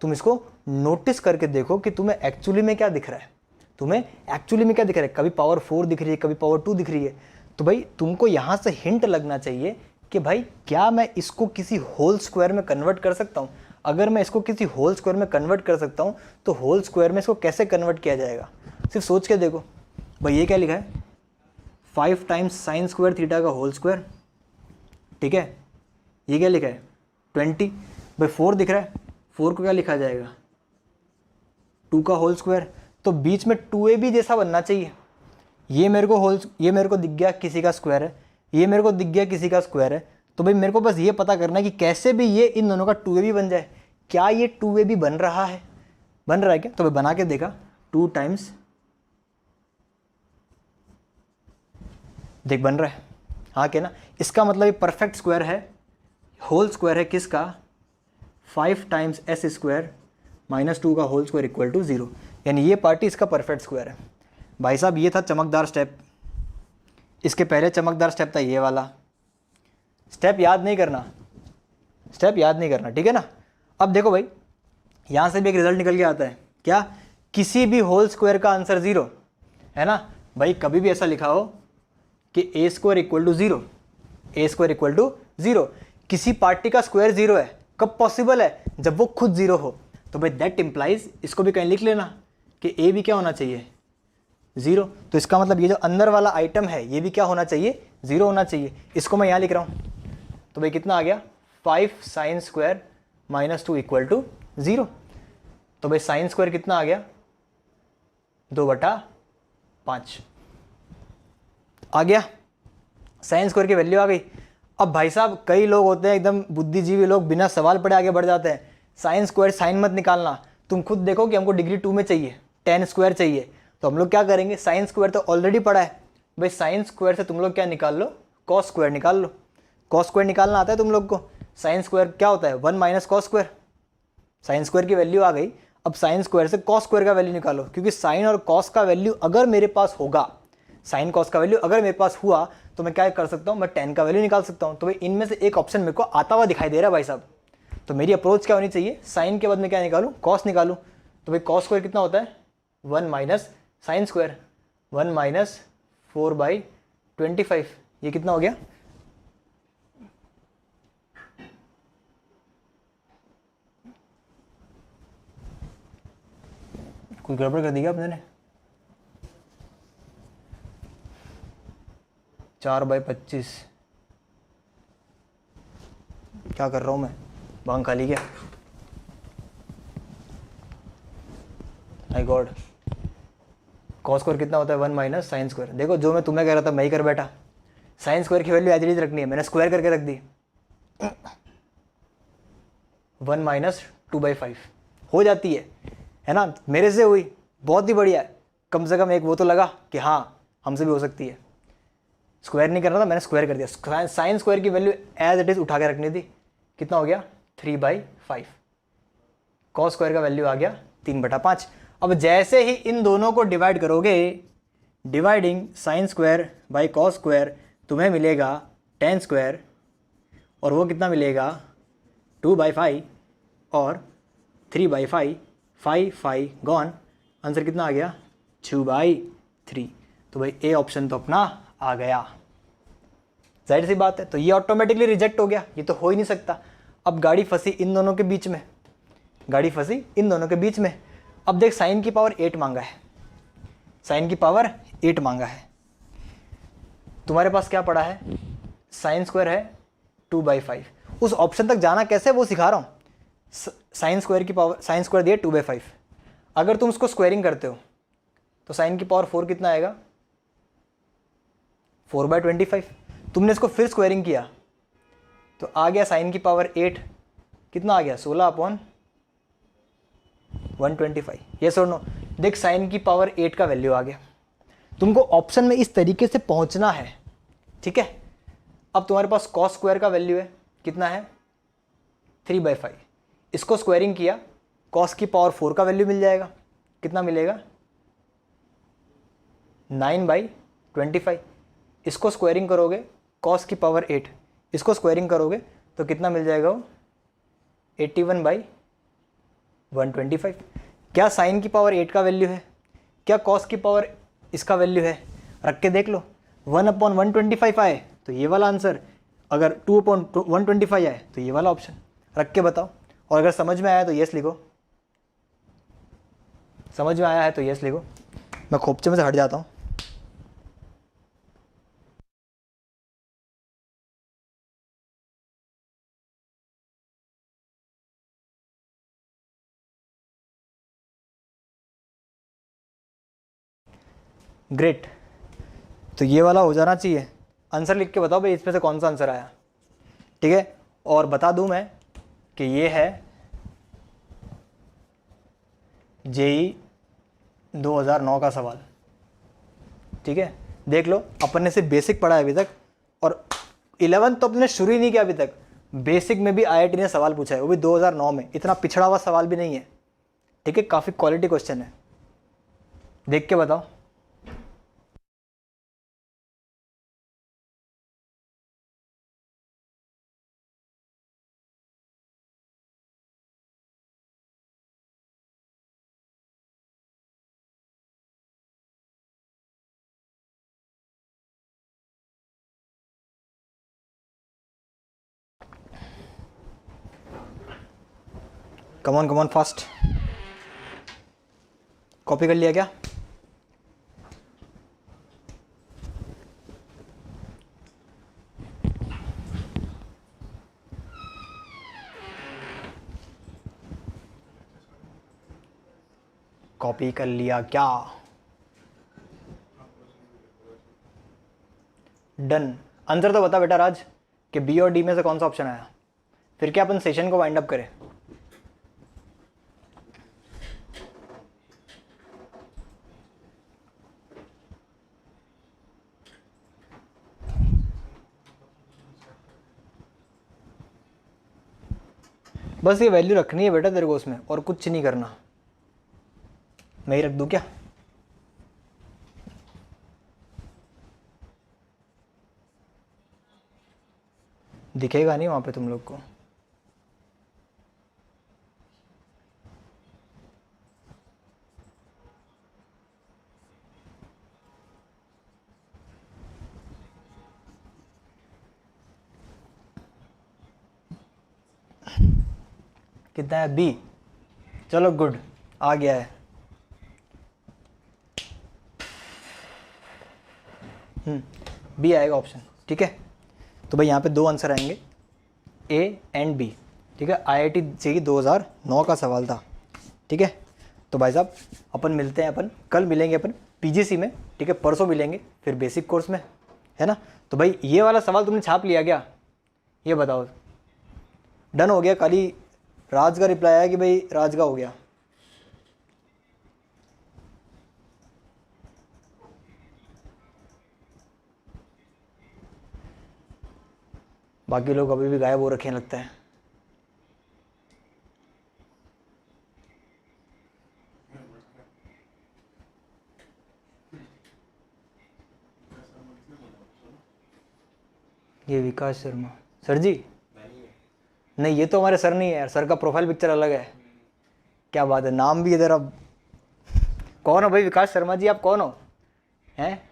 तुम इसको नोटिस करके देखो कि तुम्हें एक्चुअली में क्या दिख रहा है, तुम्हें एक्चुअली में क्या दिख रहा है। कभी पावर 4 दिख रही है, कभी पावर 2 दिख रही है। तो भाई तुमको यहाँ से हिंट लगना चाहिए कि भाई क्या मैं इसको किसी होल स्क्वायर में कन्वर्ट कर सकता हूँ। अगर मैं इसको किसी होल स्क्वायर में कन्वर्ट कर सकता हूँ तो होल स्क्वायर में इसको कैसे कन्वर्ट किया जाएगा? सिर्फ सोच के देखो। भाई ये क्या लिखा है? 5 टाइम्स साइन स्क्वायर थीटा का होल स्क्वायर। ठीक है, ये क्या लिखा है? 20। भाई 4 दिख रहा है, 4 को क्या लिखा जाएगा? 2 का होल स्क्वायर। तो बीच में 2ab जैसा बनना चाहिए। ये मेरे को दिख गया किसी का स्क्वायर है, ये मेरे को दिख गया किसी का स्क्वायर है। तो भाई मेरे को बस ये पता करना है कि कैसे भी ये इन दोनों का 2ab बन जाए। क्या ये 2ab बन रहा है? बन रहा है क्या? तो भाई बना के देखा, 2 टाइम्स, देख बन रहा है। हाँ क्या ना? इसका मतलब ये परफेक्ट स्क्वायर है, होल स्क्वायर है किसका? 5 टाइम्स s स्क्वायर माइनस 2 का होल स्क्वायर इक्वल टू 0। यानी ये पार्टी इसका परफेक्ट स्क्वायर है। भाई साहब ये था चमकदार स्टेप। इसके पहले चमकदार स्टेप था ये वाला। स्टेप याद नहीं करना, ठीक है ना? अब देखो भाई यहाँ से भी एक रिजल्ट निकल के आता है। क्या? किसी भी होल स्क्वायर का आंसर 0 है ना? भाई कभी भी ऐसा लिखा हो कि a square equal to 0, a square equal to 0। किसी पार्टी का स्क्वायर 0 है, कब पॉसिबल है? जब वो खुद 0 हो। तो भाई दैट इम्प्लाइज, इसको भी कहीं लिख लेना कि a भी क्या होना चाहिए? 0। तो इसका मतलब ये जो अंदर वाला आइटम है ये भी क्या होना चाहिए, 0 होना चाहिए। इसको मैं यहाँ लिख रहा हूँ, तो भाई कितना आ गया 5 sine square minus 2 equal to 0। तो भाई साइन स्क्वायर कितना आ गया 2/5 आ गया, साइन स्क्वायर की वैल्यू आ गई। अब भाई साहब कई लोग होते हैं एकदम बुद्धिजीवी लोग, बिना सवाल पढ़े आगे बढ़ जाते हैं। साइन स्क्वायर साइन मत निकालना, तुम खुद देखो कि हमको डिग्री 2 में चाहिए, tan स्क्वायर चाहिए। तो हम लोग क्या करेंगे, साइन स्क्वायर तो ऑलरेडी पढ़ा है भाई, साइन स्क्वायर से तुम लोग क्या निकाल लो, कॉस स्क्वायर निकाल लो। कॉस स्क्वायर निकालना आता है तुम लोग को। साइन स्क्वायर क्या होता है 1 minus cos square. Sine square की वैल्यू आ गई, अब साइन स्क्वायर से कॉस स्क्वायर का वैल्यू निकालो, क्योंकि साइन और कॉस का वैल्यू अगर मेरे पास होगा, साइन कॉस का वैल्यू अगर मेरे पास हुआ तो मैं क्या कर सकता हूँ, मैं tan का वैल्यू निकाल सकता हूँ। तो भाई इनमें से एक ऑप्शन मेरे को आता हुआ दिखाई दे रहा है भाई साहब। तो मेरी अप्रोच क्या होनी चाहिए, साइन के बाद में क्या निकालूँ, कॉस निकालूँ। तो भाई कॉस स्क्वायर कितना होता है 1 माइनस साइन स्क्वायर, 1 माइनस 4/25, ये कितना हो गया, कोई गड़बड़ कर दी क्या आपने, 4/25, क्या कर रहा हूँ मैं, भांग खा ली क्या, माय गॉड। कॉस स्क्वायर कितना होता है 1 माइनस साइन स्क्वायर। देखो जो मैं तुम्हें कह रहा था मैं ही कर बैठा, साइन स्क्वायर की वैल्यू एज इट इज रखनी है, मैंने स्क्वायर करके रख दी। 1 माइनस 2/5 हो जाती है ना, मेरे से हुई, बहुत ही बढ़िया है, कम से कम एक वो तो लगा कि हाँ हमसे भी हो सकती है। स्क्वायर नहीं करना था, मैंने स्क्वायर कर दिया। साइन स्क्वायर की वैल्यू एज इट इज उठा के रखनी थी, कितना हो गया 3/5। कॉस स्क्वायर का वैल्यू आ गया 3/5। अब जैसे ही इन दोनों को डिवाइड करोगे, dividing sine square by cos square, तुम्हें मिलेगा tan स्क्वायर, और वो कितना मिलेगा 2/5 और 3/5, 5 गॉन, आंसर कितना आ गया 2/3। तो भाई ए ऑप्शन तो अपना आ गया, जाहिर सी बात है। तो ये ऑटोमेटिकली रिजेक्ट हो गया, ये तो हो ही नहीं सकता। अब गाड़ी फंसी इन दोनों के बीच में, गाड़ी फंसी इन दोनों के बीच में। अब देख साइन की पावर 8 मांगा है, साइन की पावर 8 मांगा है, तुम्हारे पास क्या पड़ा है, साइन स्क्वायर है 2/5। उस ऑप्शन तक जाना कैसे वो सिखा रहा हूँ। साइन स्क्वायर की पावर, साइन स्क्वायर दिया 2/5, अगर तुम उसको स्क्वायरिंग करते हो तो साइन की पावर 4 कितना आएगा 4/25। तुमने इसको फिर स्क्वायरिंग किया तो आ गया साइन की पावर 8, कितना आ गया 16/125। यस और नो। देख साइन की पावर 8 का वैल्यू आ गया, तुमको ऑप्शन में इस तरीके से पहुंचना है, ठीक है। अब तुम्हारे पास कॉस स्क्वायर का वैल्यू है, कितना है 3/5, इसको स्क्वायरिंग किया, कॉस की पावर 4 का वैल्यू मिल जाएगा, कितना मिलेगा 9/25। इसको स्क्वायरिंग करोगे कॉस की पावर 8, इसको स्क्वायरिंग करोगे तो कितना मिल जाएगा वो 81/125। क्या साइन की पावर 8 का वैल्यू है, क्या कॉस की पावर इसका वैल्यू है, रख के देख लो। 1/125 आए तो ये वाला आंसर, अगर 2/125 आए तो ये वाला ऑप्शन, रख के बताओ। और अगर समझ में आया तो यस लिखो, समझ में आया है तो यस लिखो। मैं खोपचे में से हट जाता हूँ। ग्रेट, तो ये वाला हो जाना चाहिए। आंसर लिख के बताओ भाई इसमें से कौन सा आंसर आया, ठीक है। और बता दूं मैं कि ये है जेई 2009 का सवाल, ठीक है। देख लो अपन ने सिर्फ बेसिक पढ़ा है अभी तक, और 11th तो अपने शुरू ही नहीं किया अभी तक। बेसिक में भी आईआईटी ने सवाल पूछा है, वो भी 2009 में, इतना पिछड़ा हुआ सवाल भी नहीं है, ठीक है। काफ़ी क्वालिटी क्वेश्चन है, देख के बताओ। कम ऑन फास्ट, कॉपी कर लिया क्या? कॉपी कर लिया क्या? डन। आंसर तो बता बेटा राज कि बी और डी में से कौन सा ऑप्शन आया। फिर क्या अपन सेशन को वाइंड अप करें? बस ये वैल्यू रखनी है बेटा तेरे को उसमें, और कुछ नहीं करना। मैं ही रख दूं क्या? दिखेगा नहीं वहाँ पे तुम लोग को। कितना है? बी। चलो गुड, आ गया है। बी आएगा ऑप्शन, ठीक है। तो भाई यहाँ पे दो आंसर आएंगे, ए एंड बी, ठीक है। IIT जेईई 2009 का सवाल था, ठीक है। तो भाई साहब अपन मिलते हैं, अपन कल मिलेंगे अपन PGC में, ठीक है। परसों मिलेंगे फिर बेसिक कोर्स में, है ना। तो भाई ये वाला सवाल तुमने छाप लिया क्या? ये बताओ। डन हो गया? खाली राज का रिप्लाई आया कि भाई राज का हो गया। बाकी लोग अभी भी गायब हो रखे हैं लगता है। ये विकास शर्मा सर जी? नहीं, ये तो हमारे सर नहीं है यार, सर का प्रोफाइल पिक्चर अलग है। क्या बात है, नाम भी इधर। अब कौन हो भाई विकास शर्मा जी? आप कौन हो? हैं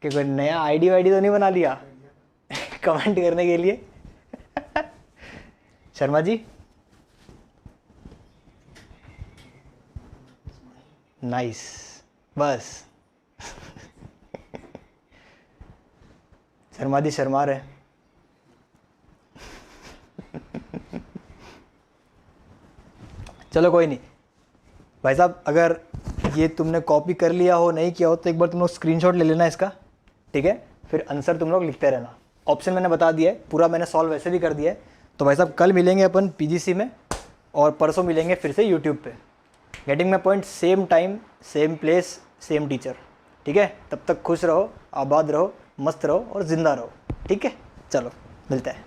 कि कोई नया आईडी वाईडी तो नहीं बना लिया कमेंट करने के लिए? शर्मा जी नाइस, बस शर्मा जी शर्मा रहे। चलो कोई नहीं भाई साहब, अगर ये तुमने कॉपी कर लिया हो नहीं किया हो तो एक बार तुम लोग स्क्रीनशॉट ले लेना इसका, ठीक है। फिर आंसर तुम लोग लिखते रहना। ऑप्शन मैंने बता दिया है, पूरा मैंने सॉल्व वैसे भी कर दिया है। तो भाई साहब कल मिलेंगे अपन PGC में, और परसों मिलेंगे फिर से यूट्यूब पे। Getting my point? Same time, same place, same teacher, ठीक है। तब तक खुश रहो, आबाद रहो, मस्त रहो और ज़िंदा रहो, ठीक है। चलो मिलते हैं।